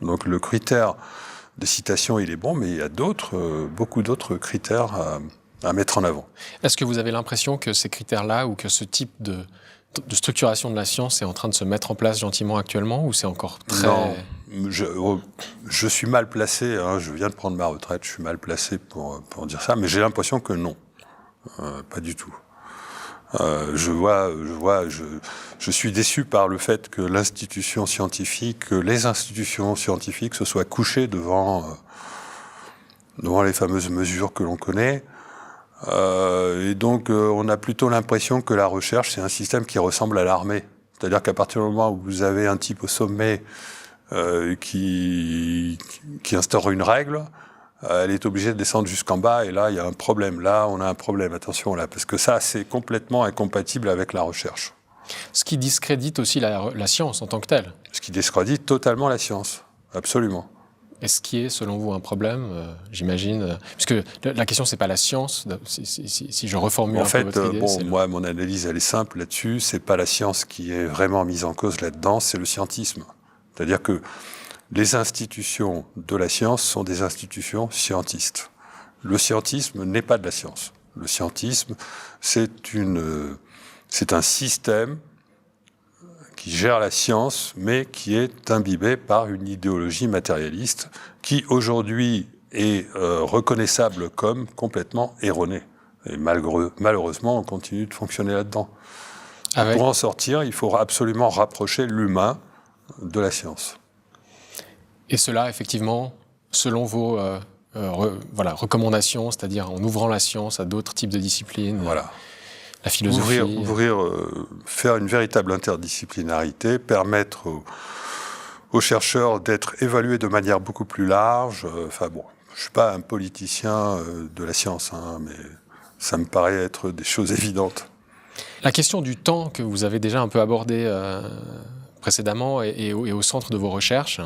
Donc le critère de citation, il est bon, mais il y a beaucoup d'autres critères à mettre en avant. Est-ce que vous avez l'impression que ces critères-là, ou que ce type de structuration de la science est en train de se mettre en place gentiment actuellement, ou c'est encore très... Non, je suis mal placé, hein, je viens de prendre ma retraite, je suis mal placé pour dire ça, mais j'ai l'impression que non, pas du tout. Je suis déçu par le fait que les institutions scientifiques se soient couchées devant les fameuses mesures que l'on connaît. Et donc, on a plutôt l'impression que la recherche, c'est un système qui ressemble à l'armée. C'est-à-dire qu'à partir du moment où vous avez un type au sommet qui instaure une règle, elle est obligée de descendre jusqu'en bas, et là, il y a un problème. Là, on a un problème, attention là, parce que ça, c'est complètement incompatible avec la recherche. Ce qui discrédite aussi la science en tant que telle. Ce qui discrédite totalement la science, absolument. Et ce qui est, selon vous, un problème, j'imagine, puisque la question, c'est pas la science, si je reformule un peu votre idée. En fait, moi, mon analyse, elle est simple là-dessus. C'est pas la science qui est vraiment mise en cause là-dedans, c'est le scientisme. C'est-à-dire que les institutions de la science sont des institutions scientistes. Le scientisme n'est pas de la science. Le scientisme, c'est un système qui gère la science, mais qui est imbibé par une idéologie matérialiste qui, aujourd'hui, est reconnaissable comme complètement erronée. Et malheureusement, on continue de fonctionner là-dedans. Pour en sortir, il faut absolument rapprocher l'humain de la science. Et cela, effectivement, selon vos recommandations, c'est-à-dire en ouvrant la science à d'autres types de disciplines. Voilà. La philosophie. Faire une véritable interdisciplinarité, permettre aux chercheurs d'être évalués de manière beaucoup plus large. Enfin bon, je suis pas un politicien de la science, mais ça me paraît être des choses évidentes. La question du temps que vous avez déjà un peu abordée précédemment et au centre de vos recherches,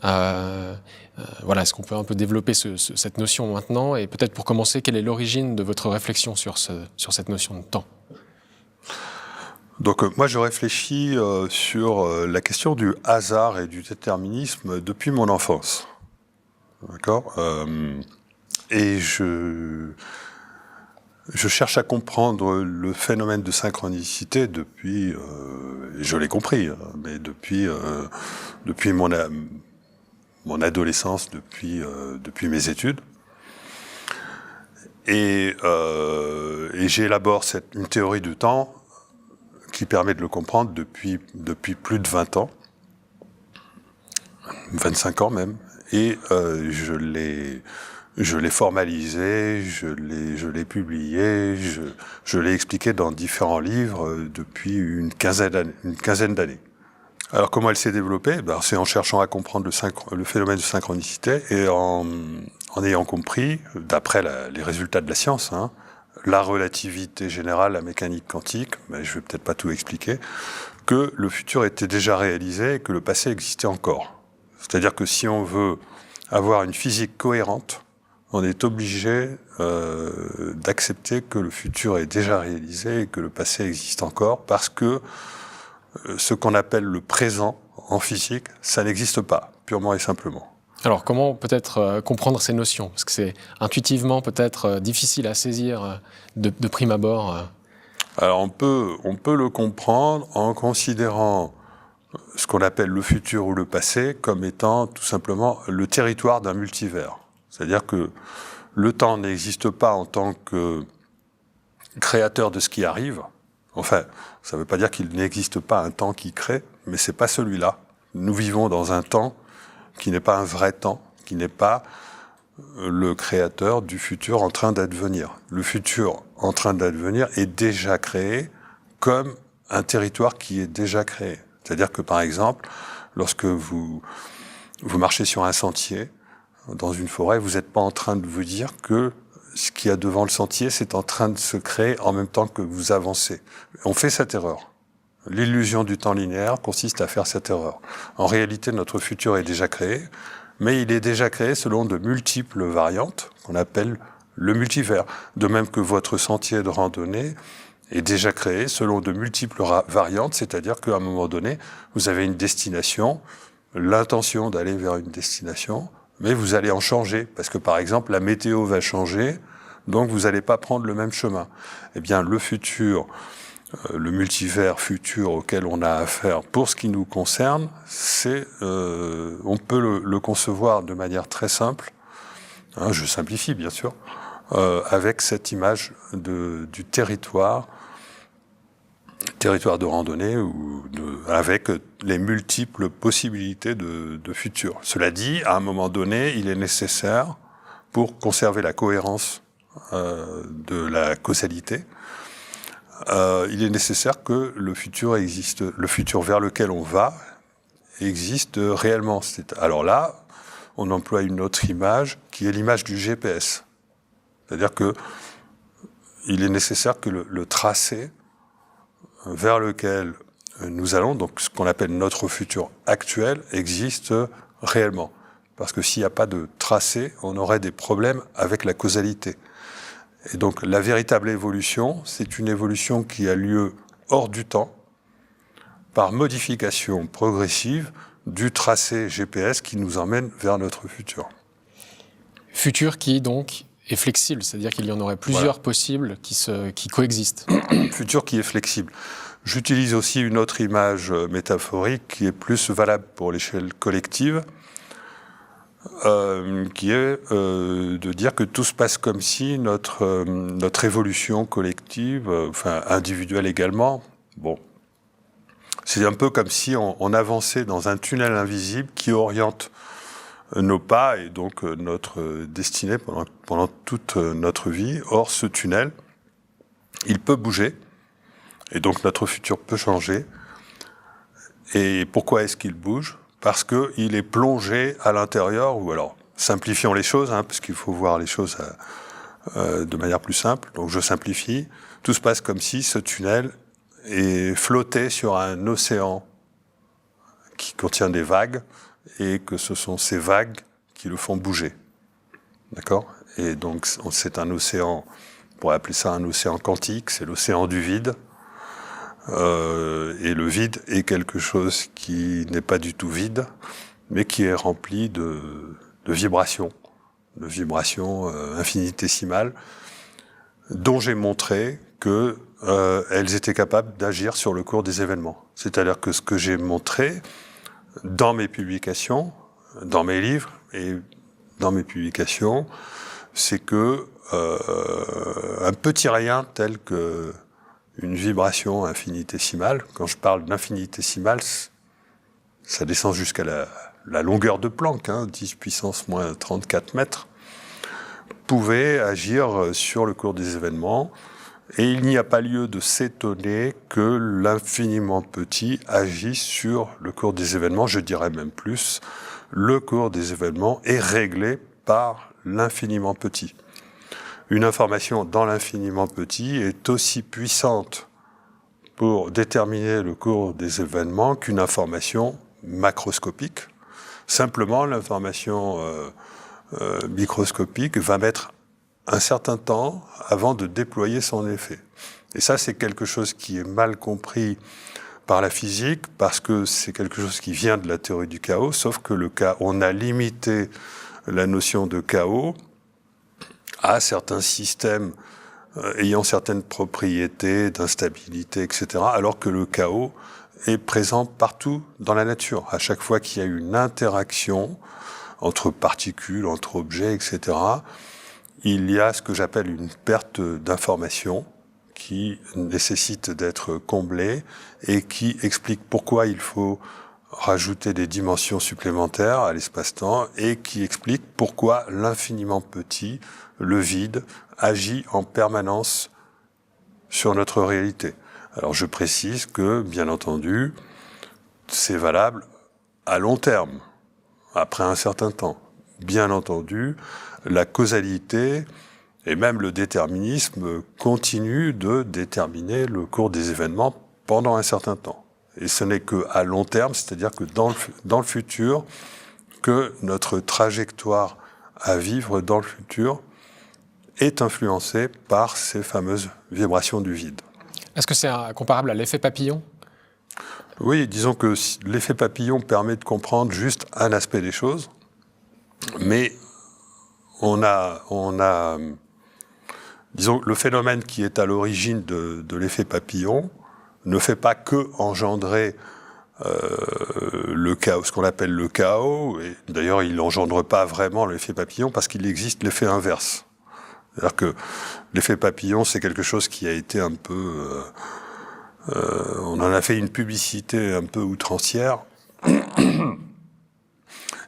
est-ce qu'on peut un peu développer cette notion maintenant? Et peut-être pour commencer, quelle est l'origine de votre réflexion sur cette notion de temps? Donc moi je réfléchis sur la question du hasard et du déterminisme depuis mon enfance. D'accord. Et je cherche à comprendre le phénomène de synchronicité depuis, je l'ai compris, mais depuis mon adolescence, depuis mes études. Et j'élabore une théorie du temps qui permet de le comprendre depuis plus de 20 ans, 25 ans même, et je l'ai formalisé, je l'ai publié, je l'ai expliqué dans différents livres depuis une quinzaine d'années. Alors comment elle s'est développée? C'est en cherchant à comprendre le phénomène de synchronicité et en ayant compris, d'après les résultats de la science, la relativité générale, la mécanique quantique, mais je vais peut-être pas tout expliquer, que le futur était déjà réalisé et que le passé existait encore. C'est-à-dire que si on veut avoir une physique cohérente, on est obligé d'accepter que le futur est déjà réalisé et que le passé existe encore, parce que ce qu'on appelle le présent en physique, ça n'existe pas, purement et simplement. Alors, comment peut-être comprendre ces notions? Parce que c'est intuitivement peut-être difficile à saisir de prime abord. Alors, on peut le comprendre en considérant ce qu'on appelle le futur ou le passé comme étant tout simplement le territoire d'un multivers. C'est-à-dire que le temps n'existe pas en tant que créateur de ce qui arrive. Enfin, ça ne veut pas dire qu'il n'existe pas un temps qui crée, mais c'est pas celui-là. Nous vivons dans un temps qui n'est pas un vrai temps, qui n'est pas le créateur du futur en train d'advenir. Le futur en train d'advenir est déjà créé comme un territoire qui est déjà créé. C'est-à-dire que, par exemple, lorsque vous marchez sur un sentier, dans une forêt, vous n'êtes pas en train de vous dire que ce qu'il y a devant le sentier, c'est en train de se créer en même temps que vous avancez. On fait cette erreur. L'illusion du temps linéaire consiste à faire cette erreur. En réalité, notre futur est déjà créé, mais il est déjà créé selon de multiples variantes qu'on appelle le multivers. De même que votre sentier de randonnée est déjà créé selon de multiples variantes, c'est-à-dire qu'à un moment donné, vous avez une destination, l'intention d'aller vers une destination, mais vous allez en changer, parce que par exemple, la météo va changer, donc vous n'allez pas prendre le même chemin. Eh bien, le futur, le multivers futur auquel on a affaire, pour ce qui nous concerne, on peut le concevoir de manière très simple, je simplifie bien sûr, avec cette image du territoire de randonnée avec les multiples possibilités de futur. Cela dit, à un moment donné, il est nécessaire, pour conserver la cohérence de la causalité, il est nécessaire que le futur existe, le futur vers lequel on va existe réellement. Alors là, on emploie une autre image qui est l'image du GPS. C'est-à-dire que il est nécessaire que le tracé vers lequel nous allons, donc ce qu'on appelle notre futur actuel, existe réellement. Parce que s'il n'y a pas de tracé, on aurait des problèmes avec la causalité. Et donc la véritable évolution, c'est une évolution qui a lieu hors du temps, par modification progressive du tracé GPS qui nous emmène vers notre futur. Futur qui, donc, est flexible, c'est-à-dire qu'il y en aurait plusieurs possibles qui coexistent. Futur qui est flexible. J'utilise aussi une autre image métaphorique qui est plus valable pour l'échelle collective, qui est de dire que tout se passe comme si notre évolution collective, enfin individuelle également, bon, c'est un peu comme si on avançait dans un tunnel invisible qui oriente nos pas et donc notre destinée pendant toute notre vie. Or, ce tunnel, il peut bouger et donc notre futur peut changer. Et pourquoi est-ce qu'il bouge ? Parce qu'il est plongé à l'intérieur, ou alors, simplifions les choses, parce qu'il faut voir les choses de manière plus simple. Donc je simplifie. Tout se passe comme si ce tunnel est flotté sur un océan qui contient des vagues, et que ce sont ces vagues qui le font bouger. D'accord ? Et donc c'est un océan, on pourrait appeler ça un océan quantique, c'est l'océan du vide. Et le vide est quelque chose qui n'est pas du tout vide, mais qui est rempli de vibrations infinitésimales, dont j'ai montré que elles étaient capables d'agir sur le cours des événements. C'est-à-dire que ce que j'ai montré dans mes publications, dans mes livres et dans mes publications, c'est que un petit rien tel que une vibration infinitésimale, quand je parle d'infinitésimale, ça descend jusqu'à la longueur de Planck, 10 puissance moins 34 mètres, pouvait agir sur le cours des événements, et il n'y a pas lieu de s'étonner que l'infiniment petit agisse sur le cours des événements. Je dirais même plus, le cours des événements est réglé par l'infiniment petit. Une information dans l'infiniment petit est aussi puissante pour déterminer le cours des événements qu'une information macroscopique. Simplement, l'information microscopique va mettre un certain temps avant de déployer son effet. Et ça, c'est quelque chose qui est mal compris par la physique, parce que c'est quelque chose qui vient de la théorie du chaos, sauf que on a limité la notion de chaos à certains systèmes ayant certaines propriétés d'instabilité, etc., alors que le chaos est présent partout dans la nature. À chaque fois qu'il y a une interaction entre particules, entre objets, etc., il y a ce que j'appelle une perte d'information qui nécessite d'être comblée et qui explique pourquoi il faut rajouter des dimensions supplémentaires à l'espace-temps et qui explique pourquoi l'infiniment petit, le vide, agit en permanence sur notre réalité. Alors je précise que, bien entendu, c'est valable à long terme, après un certain temps. Bien entendu, la causalité et même le déterminisme continuent de déterminer le cours des événements pendant un certain temps. Et ce n'est qu'à long terme, c'est-à-dire que dans le futur, que notre trajectoire à vivre dans le futur est influencée par ces fameuses vibrations du vide. Est-ce que c'est comparable à l'effet papillon ? Oui, disons que l'effet papillon permet de comprendre juste un aspect des choses, mais on a disons, le phénomène qui est à l'origine de l'effet papillon ne fait pas que engendrer le chaos, ce qu'on appelle le chaos, et d'ailleurs il n'engendre pas vraiment l'effet papillon parce qu'il existe l'effet inverse. C'est-à-dire que l'effet papillon, c'est quelque chose qui a été un peu... on en a fait une publicité un peu outrancière.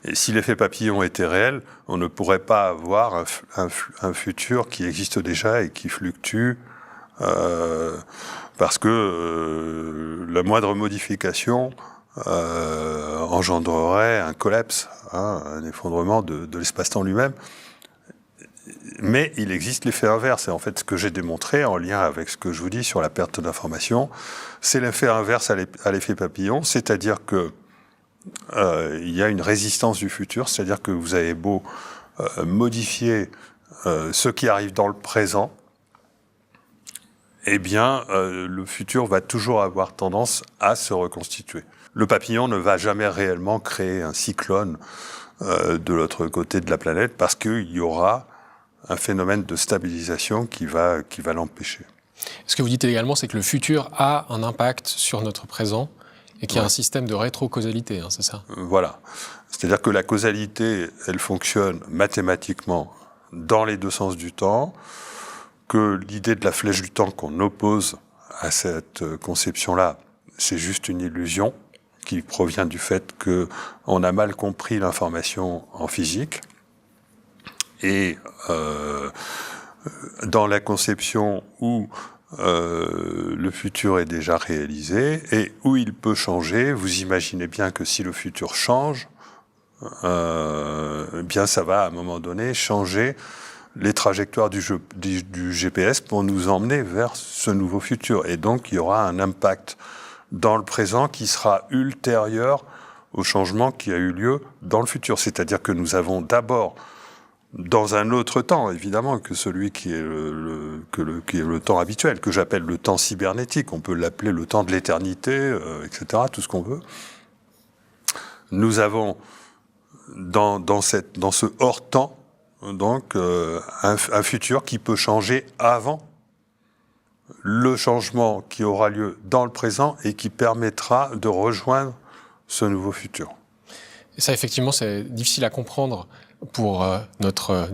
Et si l'effet papillon était réel, on ne pourrait pas avoir un futur qui existe déjà et qui fluctue, parce que la moindre modification engendrerait un collapse, un effondrement de l'espace-temps lui-même. Mais il existe l'effet inverse. Et en fait, ce que j'ai démontré en lien avec ce que je vous dis sur la perte d'information, c'est l'effet inverse à l'effet papillon, c'est-à-dire que il y a une résistance du futur, c'est-à-dire que vous avez beau modifier ce qui arrive dans le présent, eh bien, le futur va toujours avoir tendance à se reconstituer. Le papillon ne va jamais réellement créer un cyclone de l'autre côté de la planète parce qu'il y aura un phénomène de stabilisation qui va l'empêcher. Ce que vous dites également, c'est que le futur a un impact sur notre présent et qu'il y a un système de rétrocausalité, c'est ça ? Voilà. C'est-à-dire que la causalité, elle fonctionne mathématiquement dans les deux sens du temps, que l'idée de la flèche du temps qu'on oppose à cette conception-là, c'est juste une illusion qui provient du fait qu'on a mal compris l'information en physique. Et dans la conception où le futur est déjà réalisé et où il peut changer, vous imaginez bien que si le futur change, bien ça va à un moment donné changer les trajectoires du GPS pour nous emmener vers ce nouveau futur. Et donc il y aura un impact dans le présent qui sera ultérieur au changement qui a eu lieu dans le futur. C'est-à-dire que nous avons d'abord, dans un autre temps, évidemment, que celui qui est le temps habituel, que j'appelle le temps cybernétique. On peut l'appeler le temps de l'éternité, etc., tout ce qu'on veut. Nous avons, dans ce hors-temps, donc, un futur qui peut changer avant le changement qui aura lieu dans le présent et qui permettra de rejoindre ce nouveau futur. Et ça, effectivement, c'est difficile à comprendre pour notre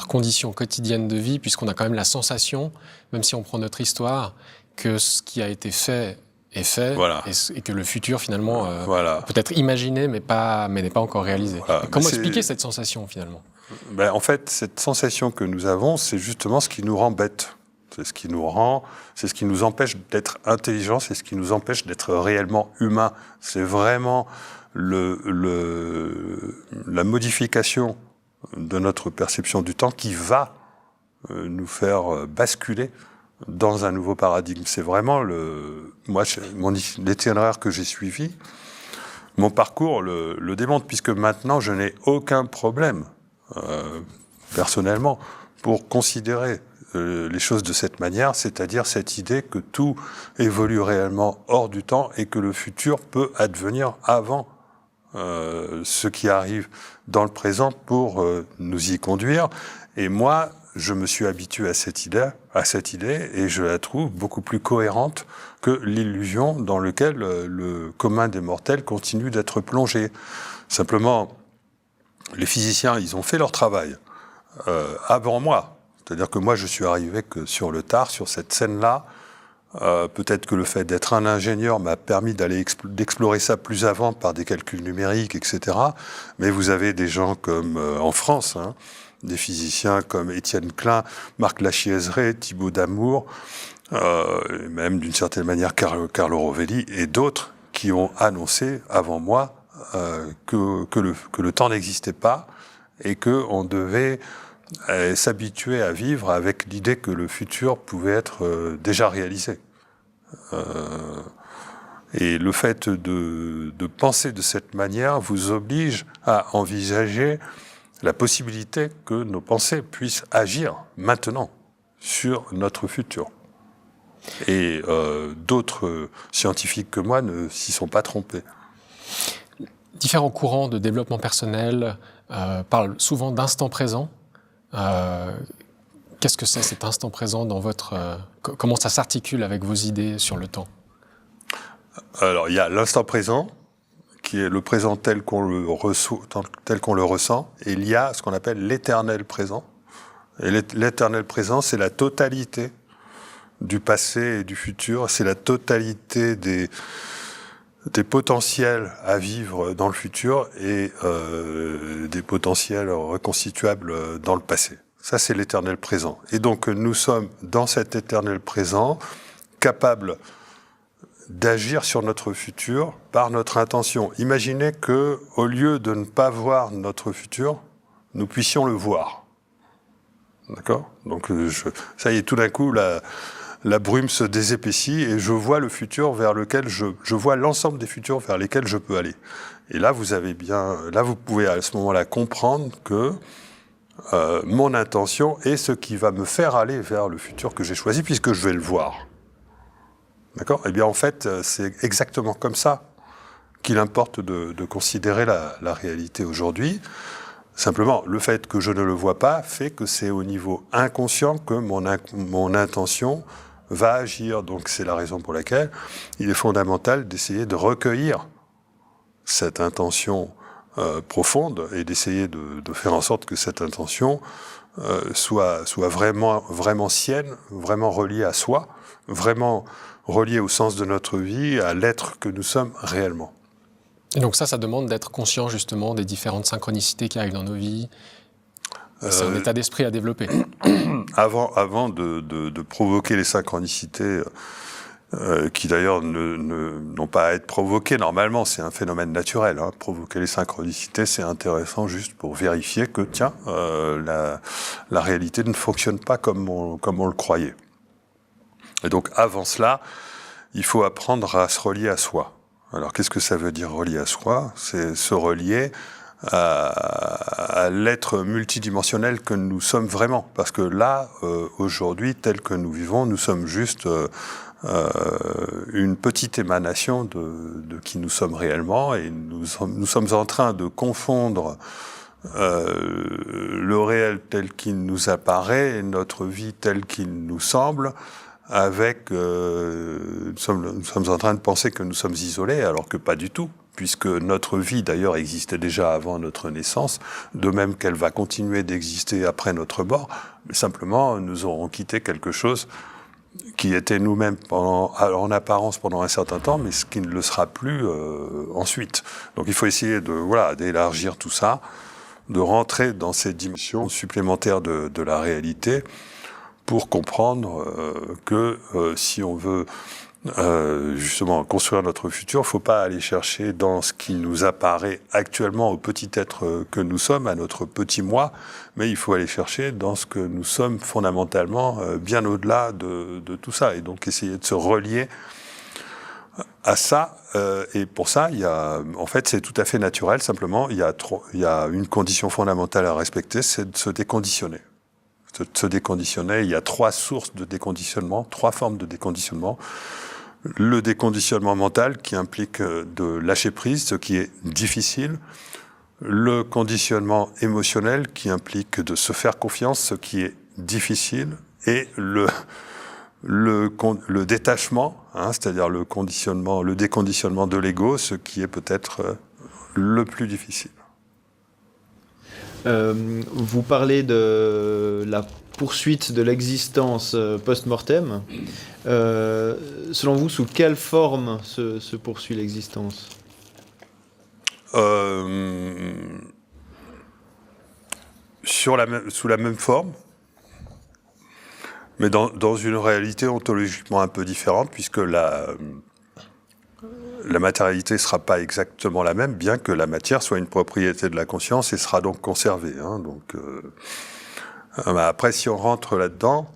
condition quotidienne de vie, puisqu'on a quand même la sensation, même si on prend notre histoire, que ce qui a été fait est fait, voilà. et que le futur, finalement, peut être imaginé, mais n'est pas encore réalisé. Voilà. Comment expliquer cette sensation, finalement ? En fait, cette sensation que nous avons, c'est justement ce qui nous rend bêtes. C'est ce qui nous empêche d'être intelligents, c'est ce qui nous empêche d'être réellement humains. C'est vraiment la modification de notre perception du temps qui va nous basculer dans un nouveau paradigme. C'est vraiment l'itinéraire que j'ai suivi. Mon parcours le démontre, puisque maintenant, je n'ai aucun problème, personnellement, pour considérer les choses de cette manière, c'est-à-dire cette idée que tout évolue réellement hors du temps et que le futur peut advenir avant ce qui arrive dans le présent pour nous y conduire. Et moi, je me suis habitué à cette idée et je la trouve beaucoup plus cohérente que l'illusion dans laquelle le commun des mortels continue d'être plongé. Simplement, les physiciens, ils ont fait leur travail avant moi. C'est-à-dire que moi, je suis arrivé que sur le tard, sur cette scène-là. Peut-être que le fait d'être un ingénieur m'a permis d'explorer ça plus avant par des calculs numériques, etc. Mais vous avez des gens comme, en France, des physiciens comme Étienne Klein, Marc Lachiaiseray, Thibaut Damour, même d'une certaine manière Carlo Rovelli et d'autres qui ont annoncé avant moi que le temps n'existait pas et qu'on devait s'habituer à vivre avec l'idée que le futur pouvait être déjà réalisé. Et le fait de penser de cette manière vous oblige à envisager la possibilité que nos pensées puissent agir maintenant sur notre futur. Et d'autres scientifiques que moi ne s'y sont pas trompés. Différents courants de développement personnel parlent souvent d'instant présent. Qu'est-ce que c'est cet instant présent dans comment ça s'articule avec vos idées sur le temps ? Alors, il y a l'instant présent, qui est le présent tel qu'on le ressent, et il y a ce qu'on appelle l'éternel présent. Et l'éternel présent, c'est la totalité du passé et du futur, c'est la totalité des potentiels à vivre dans le futur et des potentiels reconstituables dans le passé. Ça, c'est l'éternel présent. Et donc, nous sommes dans cet éternel présent, capables d'agir sur notre futur par notre intention. Imaginez que, au lieu de ne pas voir notre futur, nous puissions le voir. D'accord ? Donc, ça y est, tout d'un coup, la brume se désépaissit et je vois le futur vers lequel je vois l'ensemble des futurs vers lesquels je peux aller. Et là, vous pouvez à ce moment-là comprendre que mon intention est ce qui va me faire aller vers le futur que j'ai choisi, puisque je vais le voir. D'accord ? Eh bien, en fait, c'est exactement comme ça qu'il importe de considérer la réalité aujourd'hui. Simplement, le fait que je ne le vois pas fait que c'est au niveau inconscient que mon intention va agir. Donc, c'est la raison pour laquelle il est fondamental d'essayer de recueillir cette intention profonde et d'essayer de faire en sorte que cette intention soit vraiment sienne, vraiment reliée à soi, vraiment reliée au sens de notre vie, à l'être que nous sommes réellement. Et donc ça demande d'être conscient justement des différentes synchronicités qui arrivent dans nos vies. C'est un état d'esprit à développer. Avant de provoquer les synchronicités, qui d'ailleurs n'ont pas à être provoquées normalement, c'est un phénomène naturel. Hein. Provoquer les synchronicités, c'est intéressant juste pour vérifier que, tiens, la réalité ne fonctionne pas comme on le croyait. Et donc, avant cela, il faut apprendre à se relier à soi. Alors, qu'est-ce que ça veut dire relier à soi ? C'est se relier à l'être multidimensionnel que nous sommes vraiment. Parce que là, aujourd'hui, tel que nous vivons, nous sommes juste une petite émanation de qui nous sommes réellement, et nous sommes en train de confondre le réel tel qu'il nous apparaît et notre vie telle qu'il nous semble avec nous sommes en train de penser que nous sommes isolés alors que pas du tout, puisque notre vie d'ailleurs existait déjà avant notre naissance, de même qu'elle va continuer d'exister après notre mort, mais simplement nous aurons quitté quelque chose qui était nous-mêmes en apparence pendant un certain temps, mais ce qui ne le sera plus ensuite. Donc il faut essayer d'élargir tout ça, de rentrer dans ces dimensions supplémentaires de la réalité pour comprendre que si on veut justement construire notre futur, il ne faut pas aller chercher dans ce qui nous apparaît actuellement au petit être que nous sommes, à notre petit moi, mais il faut aller chercher dans ce que nous sommes fondamentalement bien au-delà de tout ça, et donc essayer de se relier à ça. Et pour ça, en fait, c'est tout à fait naturel. Simplement, il y a une condition fondamentale à respecter, c'est de se déconditionner. De se déconditionner. Il y a 3 sources de déconditionnement, 3 formes de déconditionnement. Le déconditionnement mental qui implique de lâcher prise, ce qui est difficile. Le conditionnement émotionnel qui implique de se faire confiance, ce qui est difficile. Et le détachement, c'est-à-dire le déconditionnement de l'ego, ce qui est peut-être le plus difficile. Vous parlez de la poursuite de l'existence post-mortem. Selon vous, sous quelle forme se poursuit l'existence ? Sous la même forme, mais dans une réalité ontologiquement un peu différente, puisque la matérialité ne sera pas exactement la même, bien que la matière soit une propriété de la conscience et sera donc conservée. Après, si on rentre là-dedans,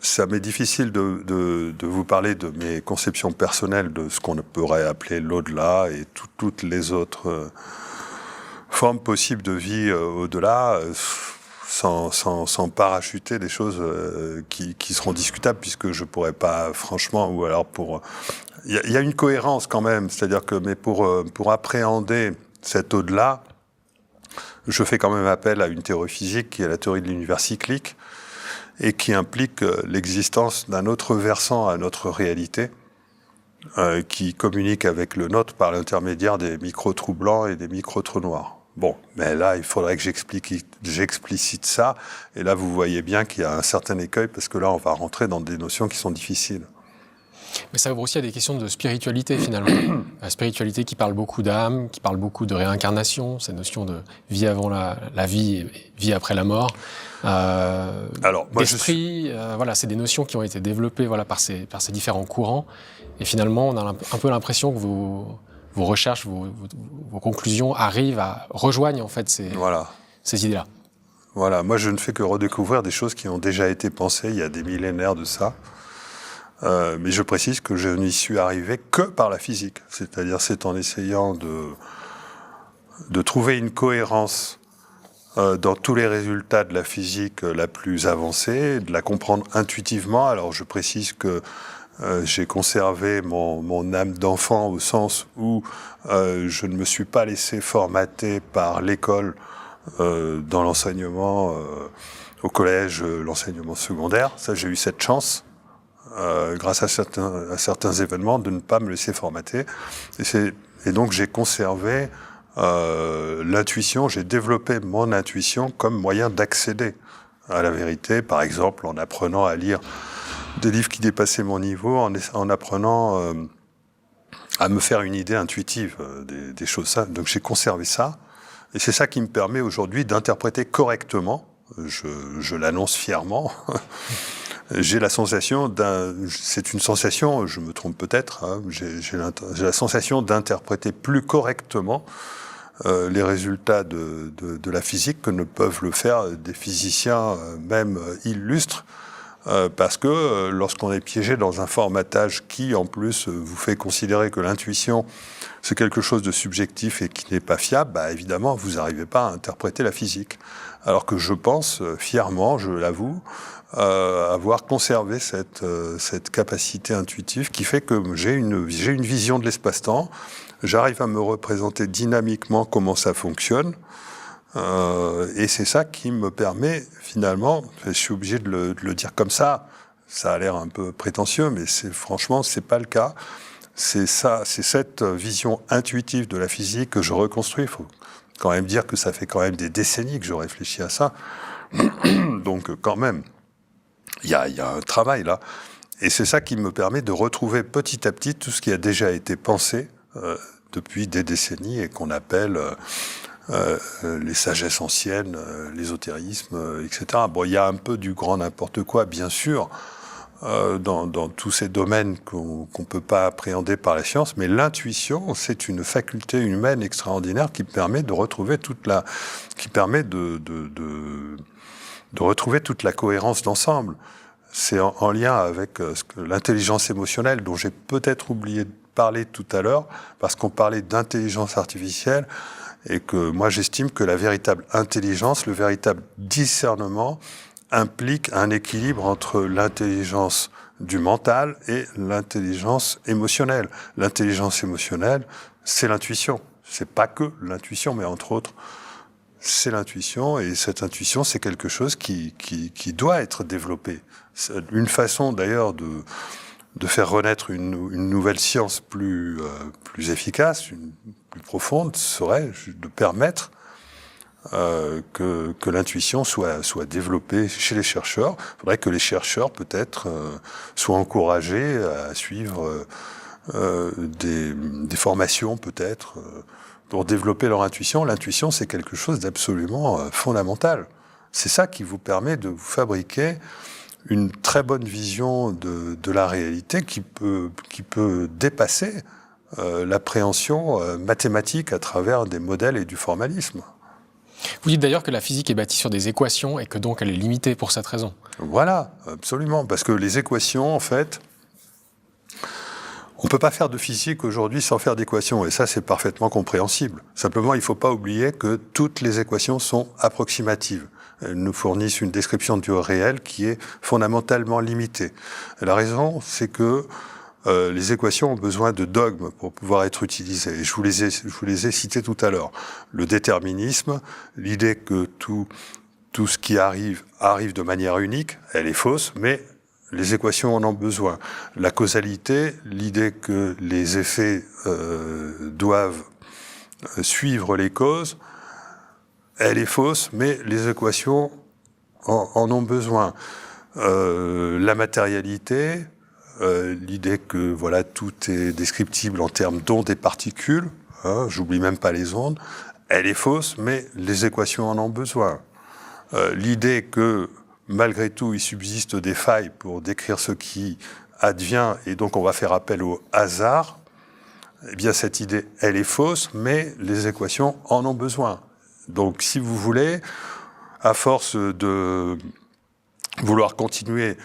ça m'est difficile de vous parler de mes conceptions personnelles de ce qu'on pourrait appeler l'au-delà et toutes les autres formes possibles de vie au-delà, sans parachuter des choses qui seront discutables, puisque je pourrais pas, franchement, ou alors il y a une cohérence quand même, c'est-à-dire que, mais pour appréhender cet au-delà, je fais quand même appel à une théorie physique qui est la théorie de l'univers cyclique et qui implique l'existence d'un autre versant à notre réalité qui communique avec le nôtre par l'intermédiaire des micro-trous blancs et des micro-trous noirs. Bon, mais là, il faudrait que j'explicite ça, et là, vous voyez bien qu'il y a un certain écueil, parce que là, on va rentrer dans des notions qui sont difficiles. Mais ça ouvre aussi à des questions de spiritualité, finalement. La spiritualité qui parle beaucoup d'âme, qui parle beaucoup de réincarnation, cette notion de vie avant la vie et vie après la mort. D'esprit, voilà, c'est des notions qui ont été développées par ces différents courants. Et finalement, on a un peu l'impression que vos recherches, vos conclusions rejoignent en fait ces idées-là. Voilà, moi je ne fais que redécouvrir des choses qui ont déjà été pensées il y a des millénaires de ça. Mais je précise que je n'y suis arrivé que par la physique. C'est-à-dire c'est en essayant de trouver une cohérence dans tous les résultats de la physique la plus avancée, de la comprendre intuitivement. Alors je précise que j'ai conservé mon âme d'enfant au sens où je ne me suis pas laissé formater par l'école dans l'enseignement au collège, l'enseignement secondaire. Ça, j'ai eu cette chance, grâce à certains événements, de ne pas me laisser formater. Et donc, j'ai conservé l'intuition, j'ai développé mon intuition comme moyen d'accéder à la vérité, par exemple en apprenant à lire des livres qui dépassaient mon niveau, en apprenant à me faire une idée intuitive des choses. Donc, j'ai conservé ça. Et c'est ça qui me permet aujourd'hui d'interpréter correctement, je l'annonce fièrement, j'ai la sensation c'est une sensation, je me trompe peut-être, hein, j'ai la sensation d'interpréter plus correctement les résultats de la physique que ne peuvent le faire des physiciens même illustres, parce que lorsqu'on est piégé dans un formatage qui, en plus, vous fait considérer que l'intuition, c'est quelque chose de subjectif et qui n'est pas fiable, évidemment, vous n'arrivez pas à interpréter la physique. Alors que je pense, fièrement, je l'avoue, avoir conservé cette capacité intuitive qui fait que j'ai une vision de l'espace-temps, j'arrive à me représenter dynamiquement comment ça fonctionne, et c'est ça qui me permet, finalement, je suis obligé de le dire comme ça a l'air un peu prétentieux, mais franchement, c'est pas le cas. C'est cette vision intuitive de la physique que je reconstruis. Il faut quand même dire que ça fait quand même des décennies que je réfléchis à ça. Donc, quand même, il y a un travail là. Et c'est ça qui me permet de retrouver petit à petit tout ce qui a déjà été pensé depuis des décennies et qu'on appelle les sagesses anciennes, l'ésotérisme, etc. Bon, il y a un peu du grand n'importe quoi, bien sûr, dans tous ces domaines qu'on peut pas appréhender par la science, mais l'intuition, c'est une faculté humaine extraordinaire qui permet de retrouver retrouver toute la cohérence d'ensemble. C'est en lien avec l'intelligence émotionnelle, dont j'ai peut-être oublié de parler tout à l'heure, parce qu'on parlait d'intelligence artificielle, et que moi j'estime que la véritable intelligence, le véritable discernement, implique un équilibre entre l'intelligence du mental et l'intelligence émotionnelle. L'intelligence émotionnelle, c'est l'intuition. C'est pas que l'intuition, mais entre autres, c'est l'intuition. Et cette intuition, c'est quelque chose qui doit être développé. Une façon, d'ailleurs, de faire renaître une nouvelle science plus efficace, plus profonde, serait de permettre que l'intuition soit développée chez les chercheurs. Il faudrait que les chercheurs, peut-être, soient encouragés à suivre des formations, peut-être, pour développer leur intuition. L'intuition, c'est quelque chose d'absolument fondamental. C'est ça qui vous permet de vous fabriquer une très bonne vision de la réalité qui peut dépasser l'appréhension mathématique à travers des modèles et du formalisme. Vous dites d'ailleurs que la physique est bâtie sur des équations et que donc elle est limitée pour cette raison. Voilà, absolument. Parce que les équations, en fait, on ne peut pas faire de physique aujourd'hui sans faire d'équations. Et ça, c'est parfaitement compréhensible. Simplement, il ne faut pas oublier que toutes les équations sont approximatives. Elles nous fournissent une description du réel qui est fondamentalement limitée. Et la raison, c'est que les équations ont besoin de dogmes pour pouvoir être utilisées. Et je vous les ai cités tout à l'heure. Le déterminisme, l'idée que tout ce qui arrive de manière unique, elle est fausse, mais les équations en ont besoin. La causalité, l'idée que les effets doivent suivre les causes, elle est fausse, mais les équations en ont besoin. La matérialité, l'idée que voilà, tout est descriptible en termes d'ondes et particules, hein, j'oublie même pas les ondes, elle est fausse, mais les équations en ont besoin. L'idée que malgré tout, il subsiste des failles pour décrire ce qui advient, et donc on va faire appel au hasard, eh bien cette idée, elle est fausse, mais les équations en ont besoin. Donc si vous voulez, à force de vouloir continuer